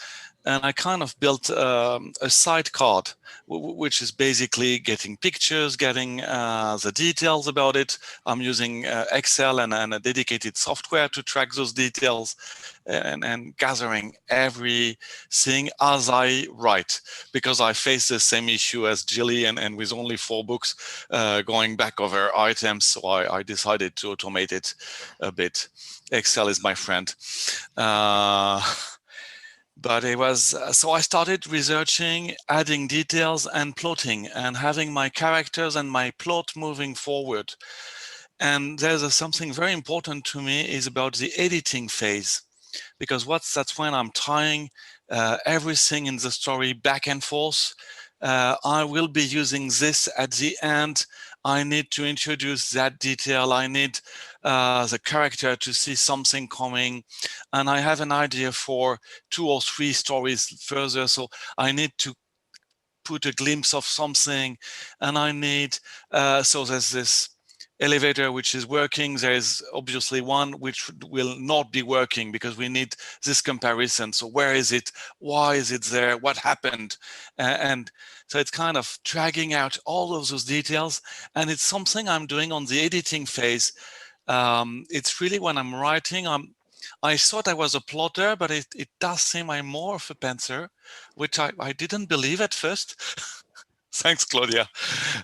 and I kind of built a site card, which is basically getting pictures, getting the details about it. I'm using Excel and a dedicated software to track those details, and gathering everything as I write, because I face the same issue as Gillie, and with only 4 books, going back over items. So I decided to automate it a bit. Excel is my friend. But it was, so I started researching, adding details and plotting, and having my characters and my plot moving forward. And there's something very important to me is about the editing phase, because that's when I'm tying everything in the story back and forth. I will be using this at the end. I need to introduce that detail. I need the character to see something coming. And I have an idea for 2 or 3 stories further. So I need to put a glimpse of something. And I need, so there's this elevator which is working. There is obviously one which will not be working because we need this comparison. So where is it? Why is it there? What happened? And so it's kind of dragging out all of those details. And it's something I'm doing on the editing phase. It's really when I'm writing, I thought I was a plotter, but it does seem I'm more of a pantser, which I didn't believe at first. Thanks, Claudia.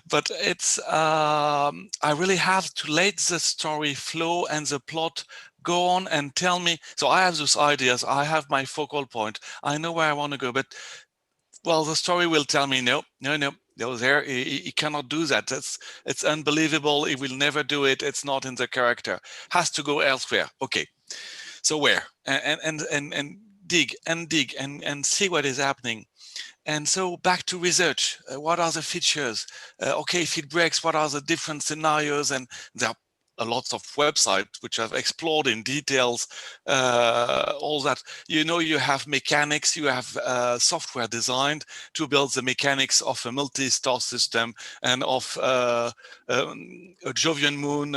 But it's, I really have to let the story flow and the plot go on and tell me. So I have those ideas. I have my focal point. I know where I want to go, but well, the story will tell me, no, there, he cannot do that. It's unbelievable. He will never do it. It's not in the character. Has to go elsewhere. Okay. So where? And dig and see what is happening. And so back to research. What are the features? Okay, if it breaks, what are the different scenarios? And there are lots of websites which have explored in details all that. You have mechanics, you have software designed to build the mechanics of a multi-star system and of a Jovian moon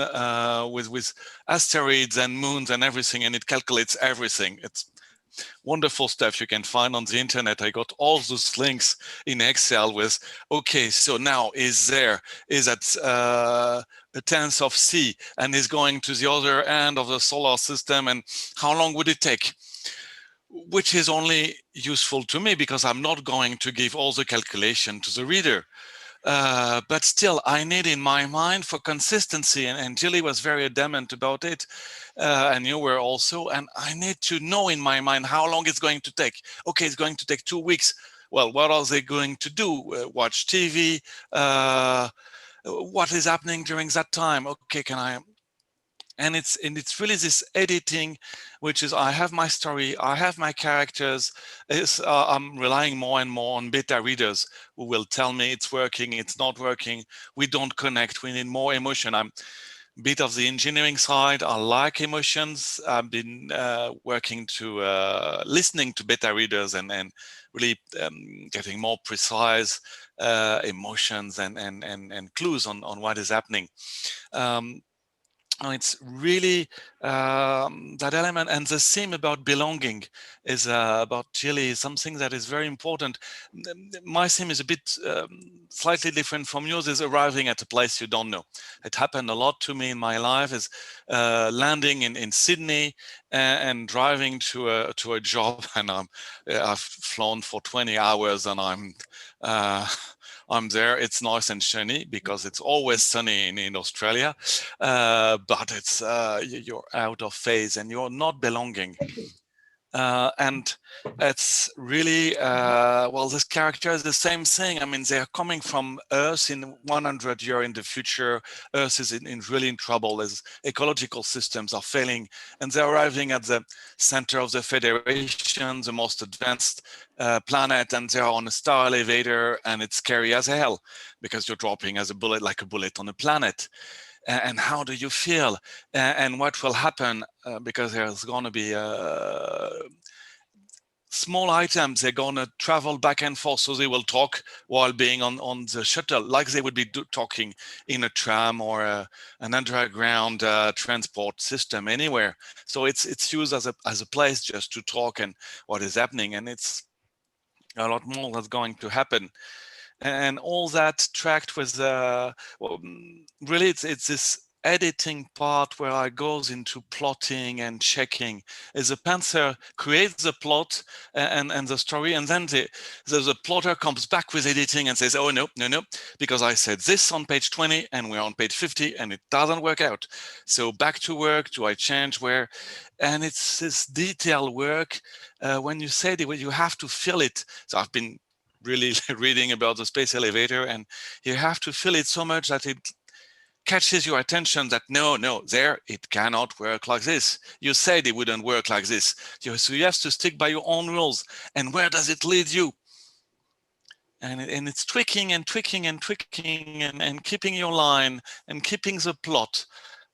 with asteroids and moons and everything, and it calculates everything. It's wonderful stuff you can find on the internet. I got all those links in Excel with, okay, so now is at a tenth of C and is going to the other end of the solar system, and how long would it take? Which is only useful to me because I'm not going to give all the calculation to the reader. But still, I need in my mind for consistency, and Gillie was very adamant about it, and you were also, and I need to know in my mind how long it's going to take. Okay, it's going to take 2 weeks. Well, what are they going to do? Watch TV? What is happening during that time? Okay, can I? And it's really this editing, which is I have my story, I have my characters. I'm relying more and more on beta readers who will tell me it's working, it's not working. We don't connect. We need more emotion. I'm a bit of the engineering side. I like emotions. I've been working to listening to beta readers and really getting more precise emotions and clues on what is happening. It's really that element, and the theme about belonging is about Gillie, something that is very important. My theme is a bit slightly different from yours, is arriving at a place you don't know. It happened a lot to me in my life, is landing in Sydney and driving to a job, and I've flown for 20 hours and I'm there. It's nice and sunny because it's always sunny in Australia, but it's you're out of phase and you're not belonging. And it's really, well, this character is the same thing. I mean, they're coming from Earth in 100 years in the future. Earth is really in trouble as ecological systems are failing, and they're arriving at the center of the Federation, the most advanced planet, and they're on a star elevator, and it's scary as hell because you're dropping as a bullet, like a bullet on a planet. And how do you feel? And what will happen? Because there's going to be small items. They're going to travel back and forth, so they will talk while being on the shuttle, like they would be talking in a tram or an underground transport system anywhere. So it's used as a place just to talk and what is happening, and it's a lot more that's going to happen. And all that tracked with well, really it's this editing part where I goes into plotting and checking. As a pantser creates the plot and the story, and then the plotter comes back with editing and says, oh no, because I said this on page 20 and we're on page 50 and it doesn't work out. So back to work, do I change where? And it's this detailed work. When you say it, you have to feel it. So I've been really reading about the space elevator, and you have to feel it so much that it catches your attention that no, there, it cannot work like this. You said it wouldn't work like this. So you have to stick by your own rules. And where does it lead you? And it's tweaking and tweaking and tweaking and keeping your line and keeping the plot.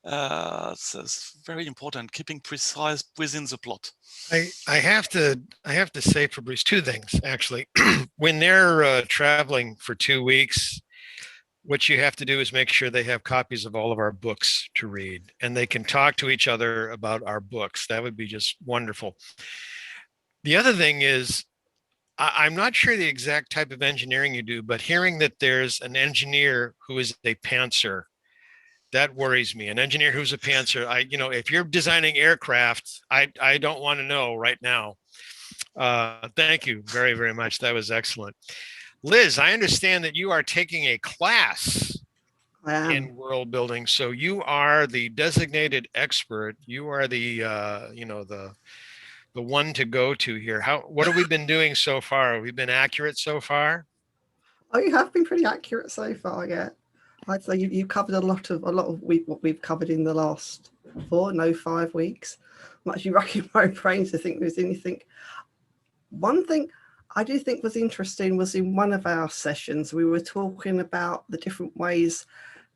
So it's very important, keeping precise within the plot. I have to say, Fabrice, two things actually. When they're traveling for 2 weeks, what you have to do is make sure they have copies of all of our books to read, and they can talk to each other about our books. That would be just wonderful. The other thing is, I'm not sure the exact type of engineering you do, but hearing that there's an engineer who is a pantser, that worries me. An engineer who's a pantser, if you're designing aircraft, I don't want to know right now. Thank you very, very much. That was excellent. Liz, I understand that you are taking a class in world building. So you are the designated expert. You are the one to go to here. What have we been doing so far? Have we been accurate so far? Oh, you have been pretty accurate so far, yeah. I'd say you covered a lot of what we've covered in the last 5 weeks. I'm actually racking my brain to think there's anything. One thing I do think was interesting was in one of our sessions, we were talking about the different ways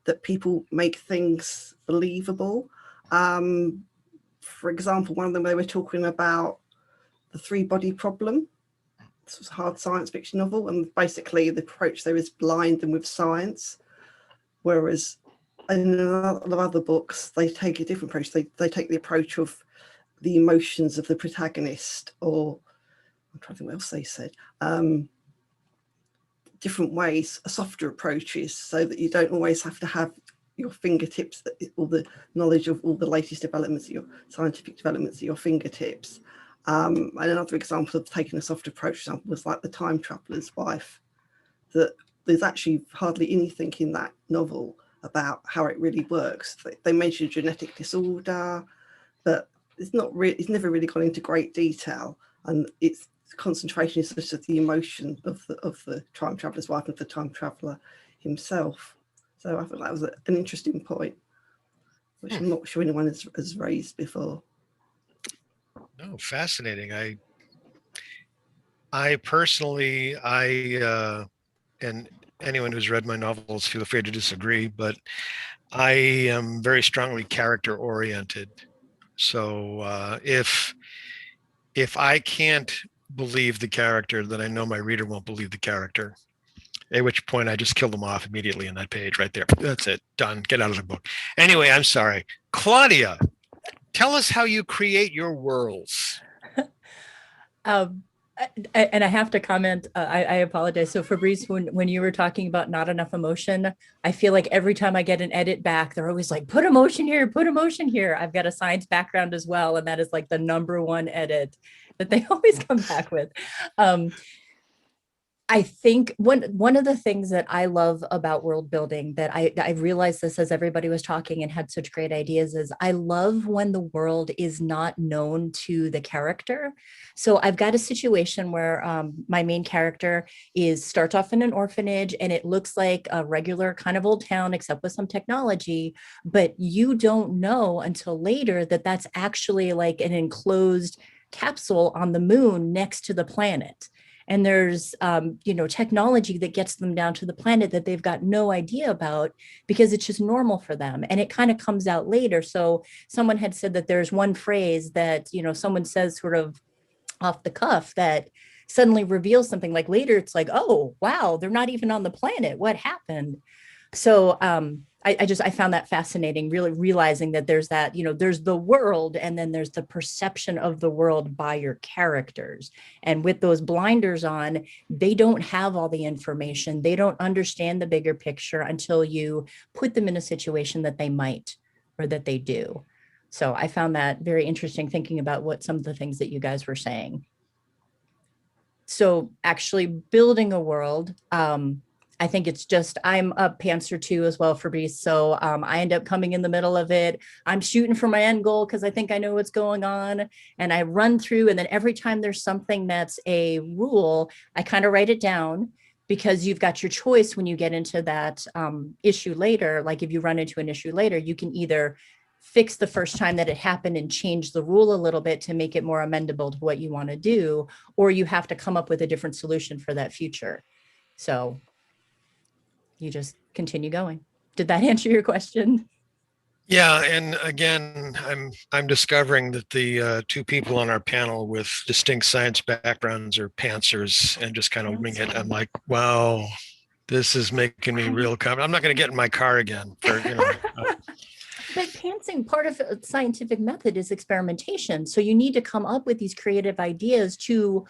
that people make things believable. For example, one of them, they were talking about the three-body problem. This was a hard science fiction novel, and basically the approach there is blind them with science, whereas in a lot of other books they take a different approach. They take the approach of the emotions of the protagonist, or I'm trying to think what else they said, different ways, softer approaches, so that you don't always have to have your fingertips, all the knowledge of all the latest developments, your scientific developments at your fingertips. And another example of taking a soft approach was like The Time Traveler's Wife, that there's actually hardly anything in that novel about how it really works. They mention genetic disorder, but it's never really gone into great detail, and its concentration is just the emotion of the time traveler's wife and the time traveler himself. So I thought that was an interesting point, which I'm not sure anyone has raised before. No, fascinating. I personally, and anyone who's read my novels, feel free to disagree, but I am very strongly character oriented. So if I can't believe the character, then I know my reader won't believe the character. At which point I just kill them off immediately in that page right there. That's it. Done. Get out of the book. Anyway, I'm sorry. Claudia, tell us how you create your worlds. And I have to comment, I apologize. So Fabrice, when you were talking about not enough emotion, I feel like every time I get an edit back, they're always like, put emotion here, put emotion here. I've got a science background as well. And that is like the #1 edit that they always come back with. I think one of the things that I love about world building, that I realized this as everybody was talking and had such great ideas, is I love when the world is not known to the character. So I've got a situation where my main character starts off in an orphanage, and it looks like a regular kind of old town, except with some technology, but you don't know until later that that's actually like an enclosed capsule on the moon next to the planet. And there's, technology that gets them down to the planet that they've got no idea about because it's just normal for them. And it kind of comes out later. So someone had said that there's one phrase that, someone says sort of off the cuff that suddenly reveals something. Like later, it's like, oh, wow, they're not even on the planet. What happened? So I found that fascinating, really realizing that there's that, there's the world, and then there's the perception of the world by your characters. And with those blinders on, they don't have all the information. They don't understand the bigger picture until you put them in a situation that they might, or that they do. So I found that very interesting, thinking about what some of the things that you guys were saying. So actually building a world, I think it's just, I'm a pantser too as well, Fabrice. So I end up coming in the middle of it. I'm shooting for my end goal because I think I know what's going on. And I run through, and then every time there's something that's a rule, I kind of write it down, because you've got your choice when you get into that issue later. Like if you run into an issue later, you can either fix the first time that it happened and change the rule a little bit to make it more amendable to what you want to do, or you have to come up with a different solution for that future. So you just continue going. Did that answer your question? Yeah, and again, I'm discovering that the two people on our panel with distinct science backgrounds are pantsers, and just kind of wing it. I'm like, wow, this is making me real confident. I'm not going to get in my car again for, But pantsing, part of a scientific method is experimentation. So you need to come up with these creative ideas to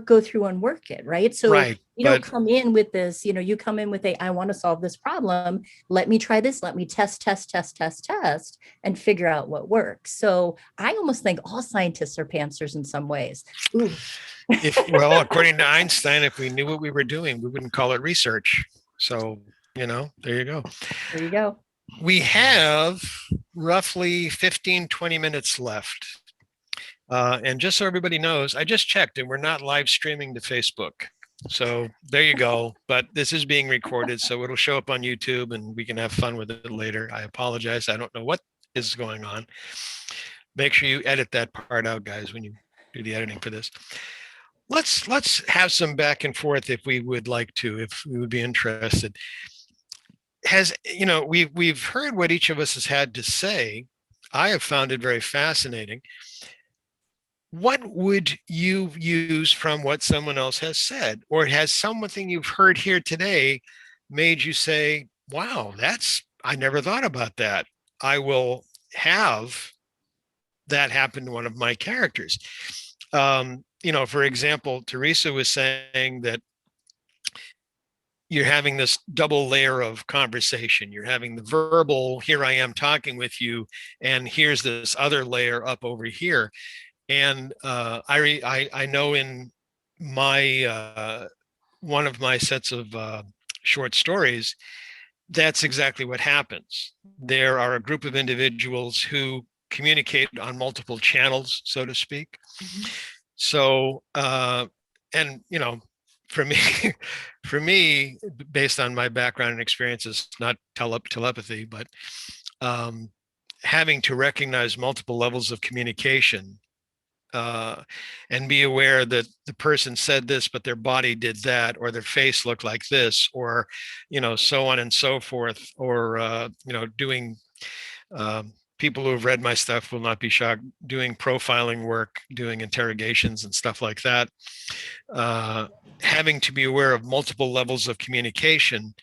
go through and work it, right? So right, you don't come in with this, you come in with I want to solve this problem. Let me try this. Let me test, and figure out what works. So I almost think all scientists are pantsers in some ways. Ooh. Well, according to Einstein, if we knew what we were doing, we wouldn't call it research. So, there you go. There you go. We have roughly 15-20 minutes left. And just so everybody knows, I just checked, and we're not live streaming to Facebook. So there you go. But this is being recorded, so it'll show up on YouTube, and we can have fun with it later. I apologize. I don't know what is going on. Make sure you edit that part out, guys, when you do the editing for this. Let's have some back and forth if we would like to, if we would be interested. we've heard what each of us has had to say. I have found it very fascinating. What would you use from what someone else has said? Or has something you've heard here today made you say, wow, I never thought about that. I will have that happen to one of my characters. For example, Theresa was saying that you're having this double layer of conversation. You're having the verbal, here I am talking with you, and here's this other layer up over here. And I know in my one of my sets of short stories, that's exactly what happens. There are a group of individuals who communicate on multiple channels, so to speak. Mm-hmm. So, and for me, for me, based on my background and experiences, not telepathy, but having to recognize multiple levels of communication and be aware that the person said this, but their body did that, or their face looked like this, or, so on and so forth, or, doing, people who have read my stuff will not be shocked, doing profiling work, doing interrogations and stuff like that, having to be aware of multiple levels of communication,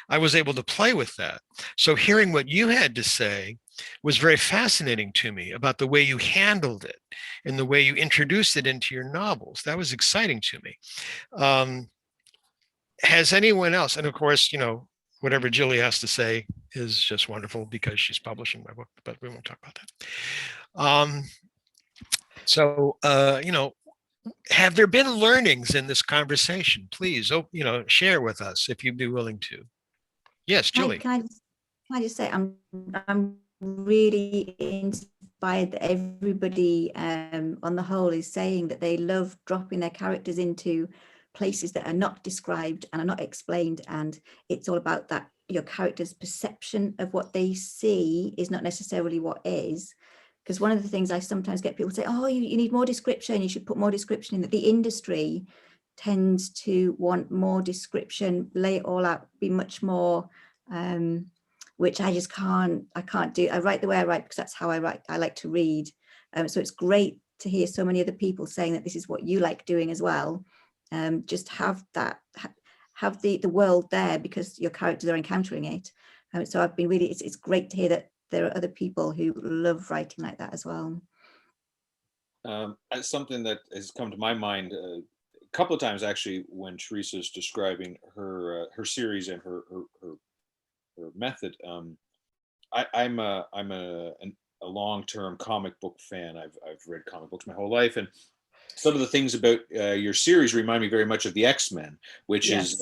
I was able to play with that. So hearing what you had to say was very fascinating to me about the way you handled it and the way you introduced it into your novels. That was exciting to me. Has anyone else, and of course, whatever Gillie has to say is just wonderful because she's publishing my book, but we won't talk about that. Have there been learnings in this conversation? Please, share with us if you'd be willing to. Yes, Gillie. Can I just say I'm really inspired that everybody on the whole is saying that they love dropping their characters into places that are not described and are not explained, and it's all about that your character's perception of what they see is not necessarily what is. Because one of the things I sometimes get people say, oh, you need more description, you should put more description in. That the industry tends to want more description, lay it all out, be much more which I just can't do. I write the way I write because that's how I write. I like to read. So it's great to hear so many other people saying that this is what you like doing as well. Just have the world there because your characters are encountering it. So I've been really, it's great to hear that there are other people who love writing like that as well. Something that has come to my mind a couple of times actually when Theresa's describing her series and her method. I'm a long-term comic book fan. I've read comic books my whole life, and some of the things about your series remind me very much of the X-Men, which yes. is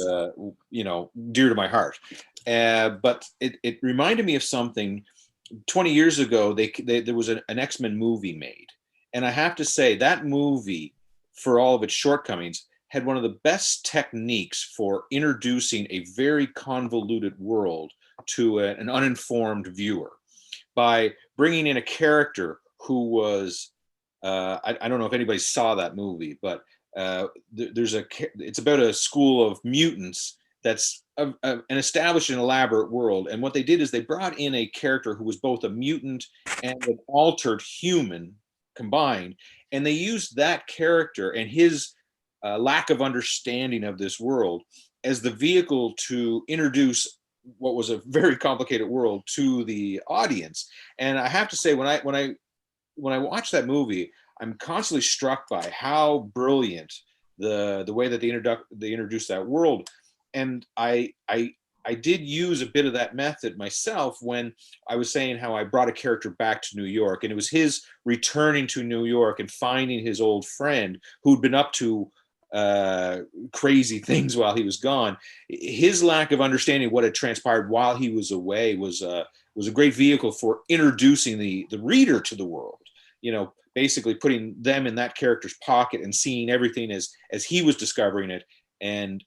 dear to my heart. But it reminded me of something. 20 years ago, there was an X-Men movie made, and I have to say that movie, for all of its shortcomings, had one of the best techniques for introducing a very convoluted world to an uninformed viewer by bringing in a character who was I don't know if anybody saw that movie, but it's about a school of mutants that's an established and elaborate world. And what they did is they brought in a character who was both a mutant and an altered human combined, and they used that character and his lack of understanding of this world as the vehicle to introduce what was a very complicated world to the audience. And I have to say, when I watch that movie, I'm constantly struck by how brilliant the way that they introduced that world. And I did use a bit of that method myself when I was saying how I brought a character back to New York, and it was his returning to New York and finding his old friend who'd been up to crazy things while he was gone. His lack of understanding what had transpired while he was away was a great vehicle for introducing the reader to the world. Basically putting them in that character's pocket and seeing everything as he was discovering it, and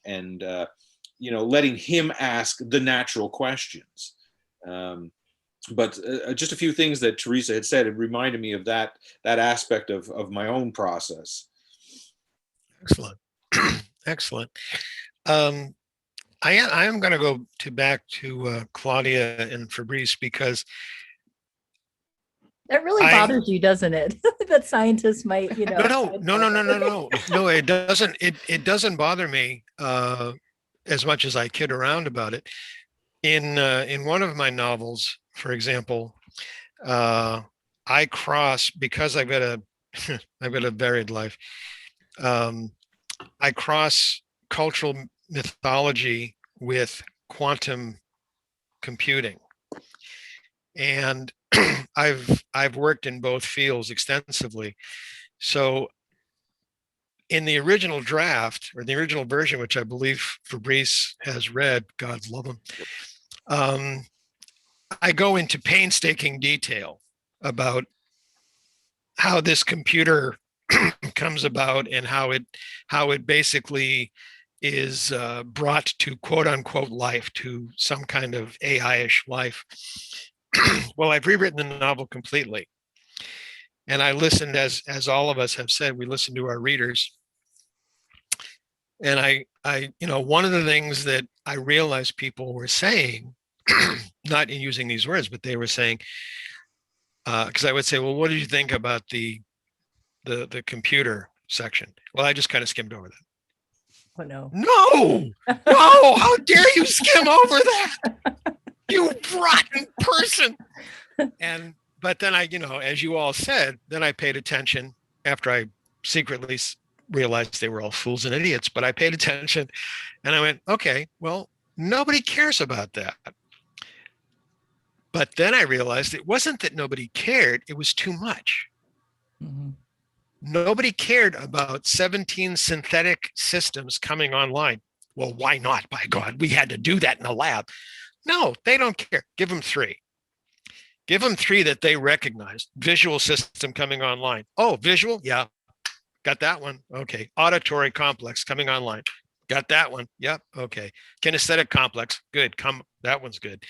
letting him ask the natural questions. But just a few things that Theresa had said, it reminded me of that aspect of my own process. Excellent. Excellent. I am going to go back to Claudia and Fabrice, because That really bothers you, doesn't it? That scientists might, you know. No, it doesn't. It doesn't bother me as much as I kid around about it. In one of my novels, for example, I cross, because I've got a I've got a varied life. I cross cultural mythology with quantum computing, and I've worked in both fields extensively. So in the original draft, or the original version, which I believe Fabrice has read, God love him, I go into painstaking detail about how this computer comes about, and how it basically is brought to quote unquote life, to some kind of AI-ish life. Well, I've rewritten the novel completely, and I listened, as all of us have said, we listened to our readers. And I one of the things that I realized people were saying, not in using these words, but they were saying, because I would say, well, what did you think about the computer section? Well, I just kind of skimmed over that. Oh, no. No, how dare you skim over that, you rotten person. But then I, as you all said, then I paid attention after I secretly realized they were all fools and idiots, but I paid attention and I went, okay, well, nobody cares about that. But then I realized it wasn't that nobody cared, it was too much. Mm-hmm. Nobody cared about 17 synthetic systems coming online. Well, why not? By God, we had to do that in the lab. No, they don't care. Give them 3. Give them 3 that they recognize. Visual system coming online. Oh, visual? Yeah. Got that one. Okay. Auditory complex coming online. Got that one. Yep. Okay. Kinesthetic complex. Good. That one's good.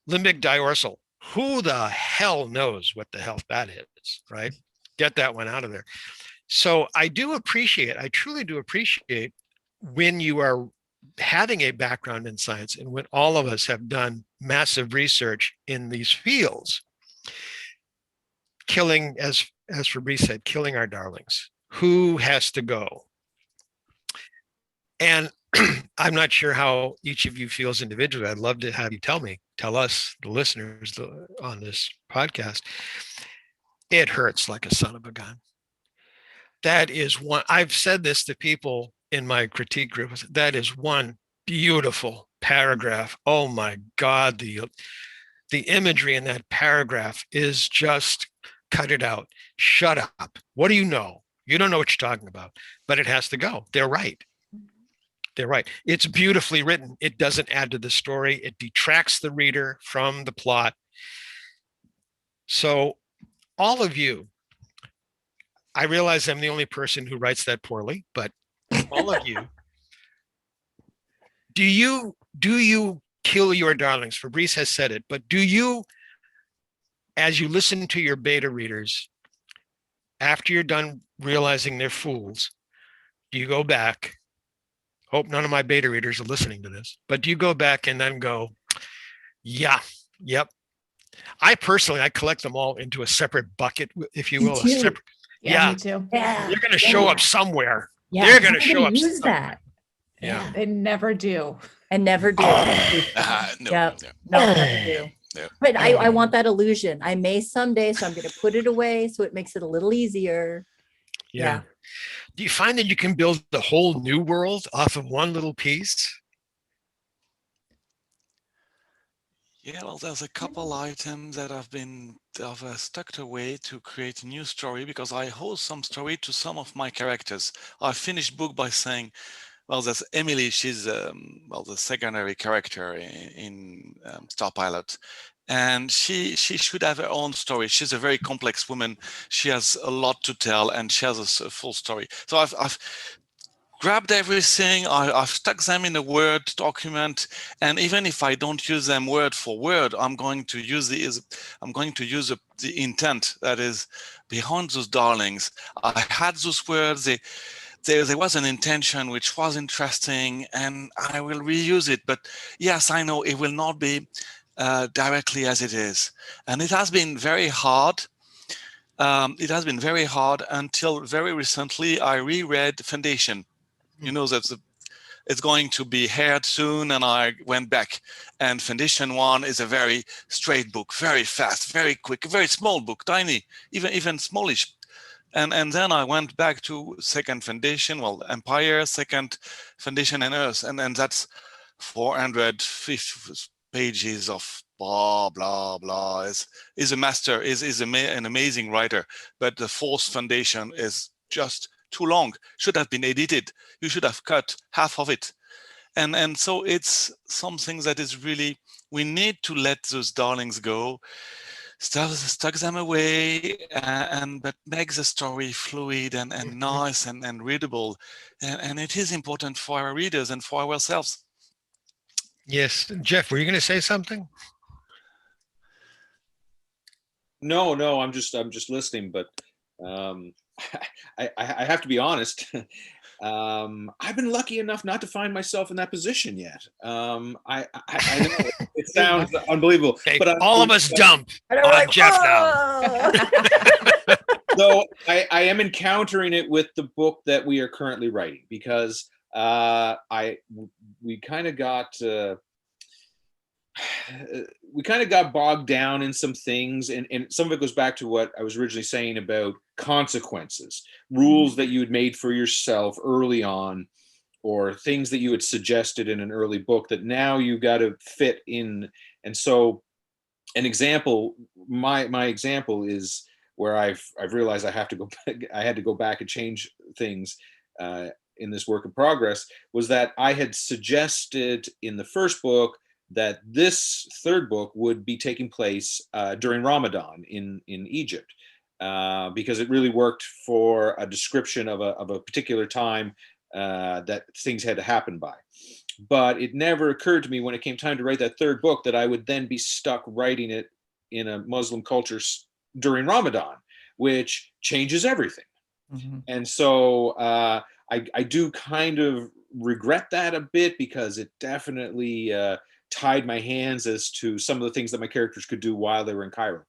Limbic dorsal. Who the hell knows what the hell that is, right? Get that one out of there. So I truly do appreciate when you are having a background in science, and when all of us have done massive research in these fields, killing, as Fabrice said, killing our darlings. Who has to go? And I'm not sure how each of you feels individually. I'd love to have you tell us, the listeners on this podcast. It hurts like a son of a gun. That is one, I've said this to people in my critique group, that is one beautiful paragraph. Oh my God, the imagery in that paragraph is just, cut it out. Shut up. What do you know? You don't know what you're talking about, but it has to go. They're right. They're right. It's beautifully written. It doesn't add to the story. It detracts the reader from the plot. So all of you, I realize I'm the only person who writes that poorly, but all of you, do you kill your darlings? Fabrice has said it, but do you, as you listen to your beta readers, after you're done realizing they're fools, do you go back? Hope none of my beta readers are listening to this, but do you go back and then go, yeah, yep. I collect them all into a separate bucket, if you will. Yeah, me too. Yeah. They're going to show up somewhere. Yeah. They're going to show up use somewhere. that. Yeah. They never do. And never do. No. Never do. Yeah. But I want that illusion. I may someday, so I'm going to put it away so it makes it a little easier. Yeah. Do you find that you can build the whole new world off of one little piece? Yeah, well, there's a couple items that I've stuck away to create a new story, because I owe some story to some of my characters. I finished book by saying, well, there's Emily. She's the secondary character in Star Pilot, and she should have her own story. She's a very complex woman. She has a lot to tell, and she has a full story. So I've grabbed everything, I've stuck them in a Word document, and even if I don't use them word for word, I'm going to use the intent that is behind those darlings. I had those words. there was an intention which was interesting, and I will reuse it. But yes, I know it will not be directly as it is. And it has been very hard. It has been very hard until very recently I reread Foundation. You know, it's going to be aired soon, and I went back. And Foundation 1 is a very straight book, very fast, very quick, a very small book, tiny, even smallish. And then I went back to second Foundation, well, Empire, second Foundation and Earth, and that's 450 pages of blah, blah, blah. Is a master, is an amazing writer, but the fourth Foundation is just too long, should have been edited. You should have cut half of it. And so it's something that is really, we need to let those darlings go, stuck them away, but make the story fluid and nice and readable. And it is important for our readers and for ourselves. Yes. Geoff, were you going to say something? No, I'm just listening, but I have to be honest. I've been lucky enough not to find myself in that position yet. I know it sounds unbelievable, Okay, but all of us dump on like, Geoff now. So I am encountering it with the book that we are currently writing, because we kind of got bogged down in some things, and some of it goes back to what I was originally saying about consequences, rules that you had made for yourself early on, or things that you had suggested in an early book that now you got to fit in. And so an example, my example is where I've realized I had to go back and change things in this work in progress, was that I had suggested in the first book that this third book would be taking place during Ramadan in Egypt, because it really worked for a description of a particular time that things had to happen by. But it never occurred to me when it came time to write that third book that I would then be stuck writing it in a Muslim culture during Ramadan, which changes everything. Mm-hmm. And so I do kind of regret that a bit, because it definitely tied my hands as to some of the things that my characters could do while they were in Cairo.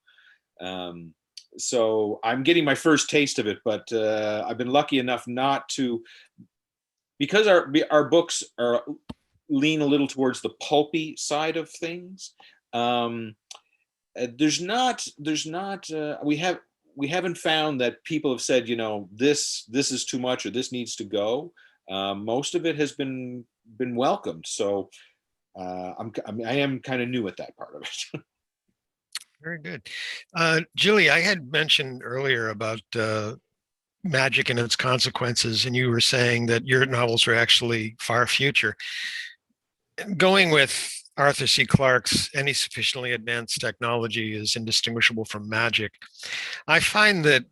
So I'm getting my first taste of it, but I've been lucky enough not to, because our books lean a little towards the pulpy side of things. We haven't found that people have said, this is too much, or this needs to go. Most of it has been welcomed. So I am kind of new at that part of it. Very good. Gillie, I had mentioned earlier about magic and its consequences, and you were saying that your novels are actually far future. Going with Arthur C. Clarke's "Any sufficiently advanced technology is indistinguishable from magic," I find that,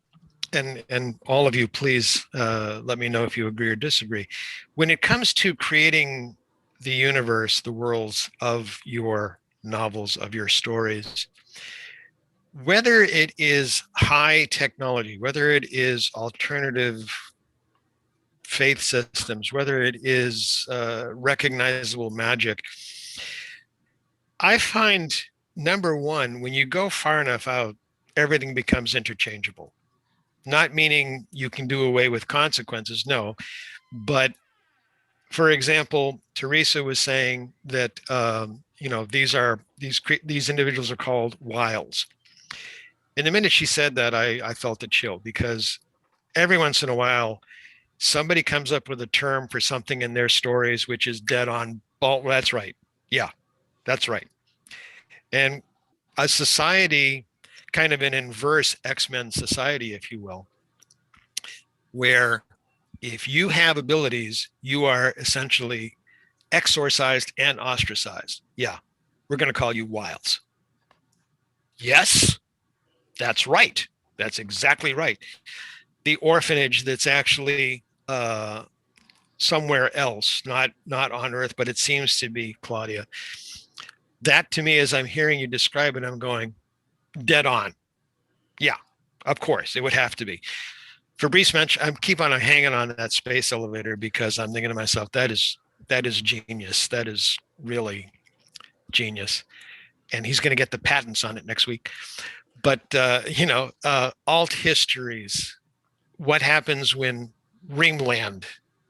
and all of you, please let me know if you agree or disagree, when it comes to creating the universe, the worlds of your novels, of your stories, whether it is high technology, whether it is alternative faith systems, whether it is recognizable magic, I find, number one, when you go far enough out, everything becomes interchangeable. Not meaning you can do away with consequences, no. But for example, Theresa was saying that these individuals are called wiles. And the minute she said that, I felt a chill, because every once in a while, somebody comes up with a term for something in their stories which is dead on. Well, that's right. Yeah, that's right. And a society, kind of an inverse X-Men society, if you will, where if you have abilities, you are essentially exorcised and ostracized. Yeah, we're going to call you wiles. Yes, that's right. That's exactly right. The orphanage that's actually somewhere else, not on Earth, but it seems to be, Claudia. That, to me, as I'm hearing you describe it, I'm going, dead on. Yeah, of course, it would have to be. Fabrice mentioned, I keep on hanging on that space elevator because I'm thinking to myself, that is genius. That is really genius. And he's going to get the patents on it next week. But, alt histories, what happens when Rome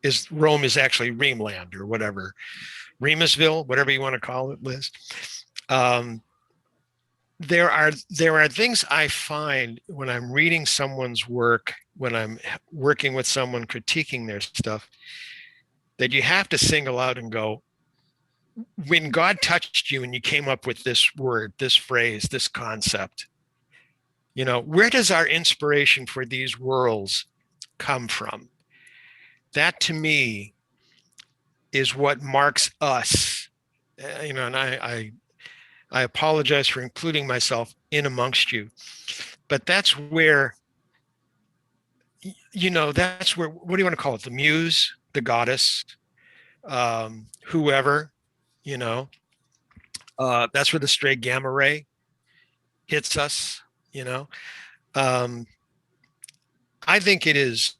is actually Reamland or whatever, Remusville, whatever you want to call it, Liz. There are things I find when I'm reading someone's work, when I'm working with someone critiquing their stuff, that you have to single out and go, when God touched you and you came up with this word, this phrase, this concept, where does our inspiration for these worlds come from? That to me is what marks us. And I apologize for including myself in amongst you, but that's where, that's where, what do you want to call it? The muse, the goddess, whoever, that's where the stray gamma ray hits us, I think it is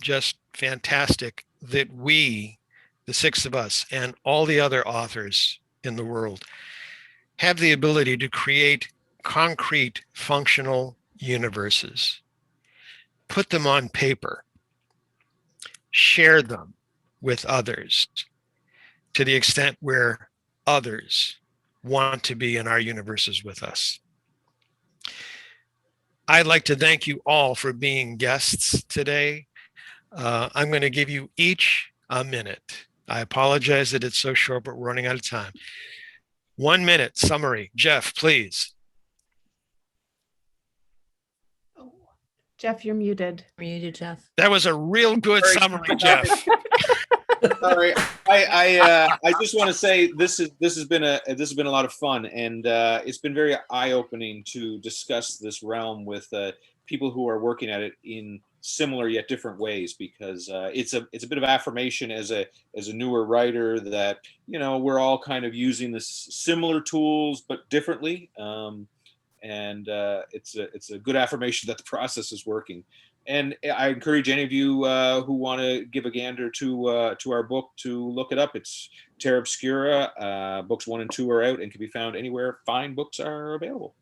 just fantastic that we, the six of us, and all the other authors in the world, have the ability to create concrete, functional universes, put them on paper, share them with others to the extent where others want to be in our universes with us. I'd like to thank you all for being guests today. I'm going to give you each a minute. I apologize that it's so short, but we're running out of time. 1 minute summary. Geoff, please. Geoff, you're muted. Muted, Geoff. That was a real good summary, Geoff. Sorry, I just want to say this has been a lot of fun, and it's been very eye-opening to discuss this realm with people who are working at it in similar yet different ways, because it's a bit of affirmation as a newer writer that we're all kind of using this similar tools but differently, and it's a good affirmation that the process is working. And I encourage any of you who want to give a gander to our book to look it up. It's Terra Obscura. Books 1 and 2 are out and can be found anywhere fine books are available.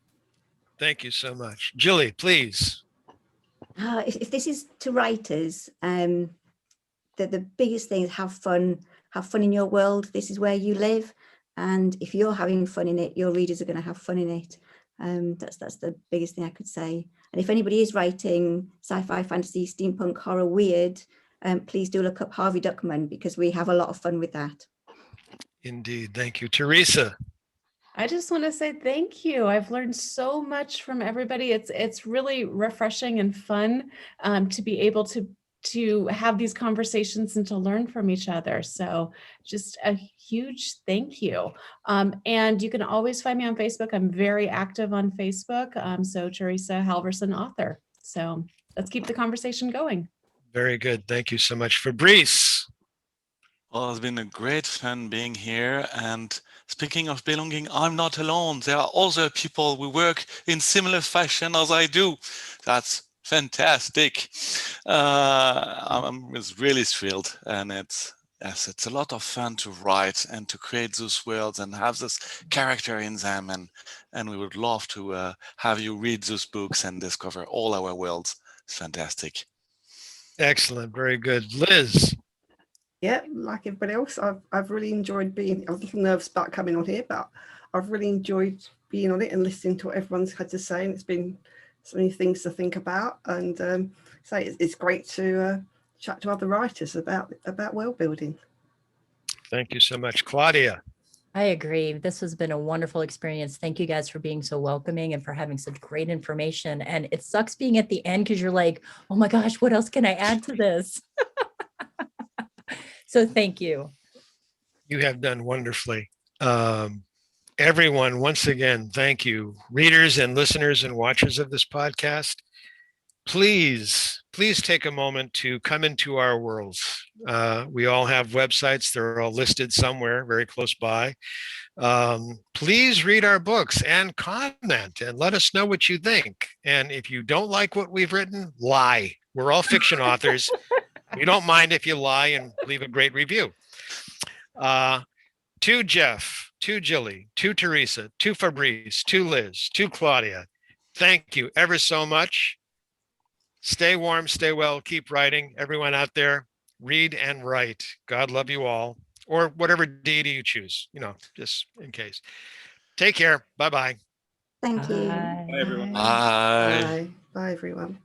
Thank you so much. Gillie, please. If this is to writers, the biggest thing is have fun in your world. This is where you live. And if you're having fun in it, your readers are going to have fun in it. That's the biggest thing I could say. And if anybody is writing sci-fi, fantasy, steampunk, horror, weird, please do look up Harvey Duckman, because we have a lot of fun with that. Indeed. Thank you. Theresa. I just want to say thank you. I've learned so much from everybody. It's really refreshing and fun to be able to have these conversations and to learn from each other. So just a huge thank you. And you can always find me on Facebook. I'm very active on Facebook. So Theresa Halvorsen, author. So let's keep the conversation going. Very good. Thank you so much. Fabrice. Well, it's been a great fun being here. And speaking of belonging, I'm not alone. There are other people who work in similar fashion as I do. That's fantastic. I'm really thrilled, and it's a lot of fun to write and to create those worlds and have this character in them, and we would love to have you read those books and discover all our worlds. It's fantastic. Excellent. Very good. Liz. Yeah, like everybody else, I've really enjoyed being. I was a little nervous about coming on here, but I've really enjoyed being on it and listening to what everyone's had to say, and it's been so many things to think about, and so it's great to chat to other writers about world building. Thank you so much. Claudia. I agree. This has been a wonderful experience. Thank you guys for being so welcoming and for having such great information. And it sucks being at the end because you're like, oh my gosh, what else can I add to this? So thank you. You have done wonderfully. Everyone, once again, thank you. Readers and listeners and watchers of this podcast, please take a moment to come into our worlds. We all have websites. They're all listed somewhere very close by. Please read our books and comment and let us know what you think. And if you don't like what we've written, lie. We're all fiction authors. We don't mind if you lie and leave a great review. To Geoff, to Gillie, to Theresa, to Fabrice, to Liz, to Claudia, thank you ever so much. Stay warm, stay well, keep writing. Everyone out there, read and write. God love you all, or whatever deity you choose, just in case. Take care. Bye-bye. Thank you. Bye, everyone. Bye. Bye. Bye, everyone.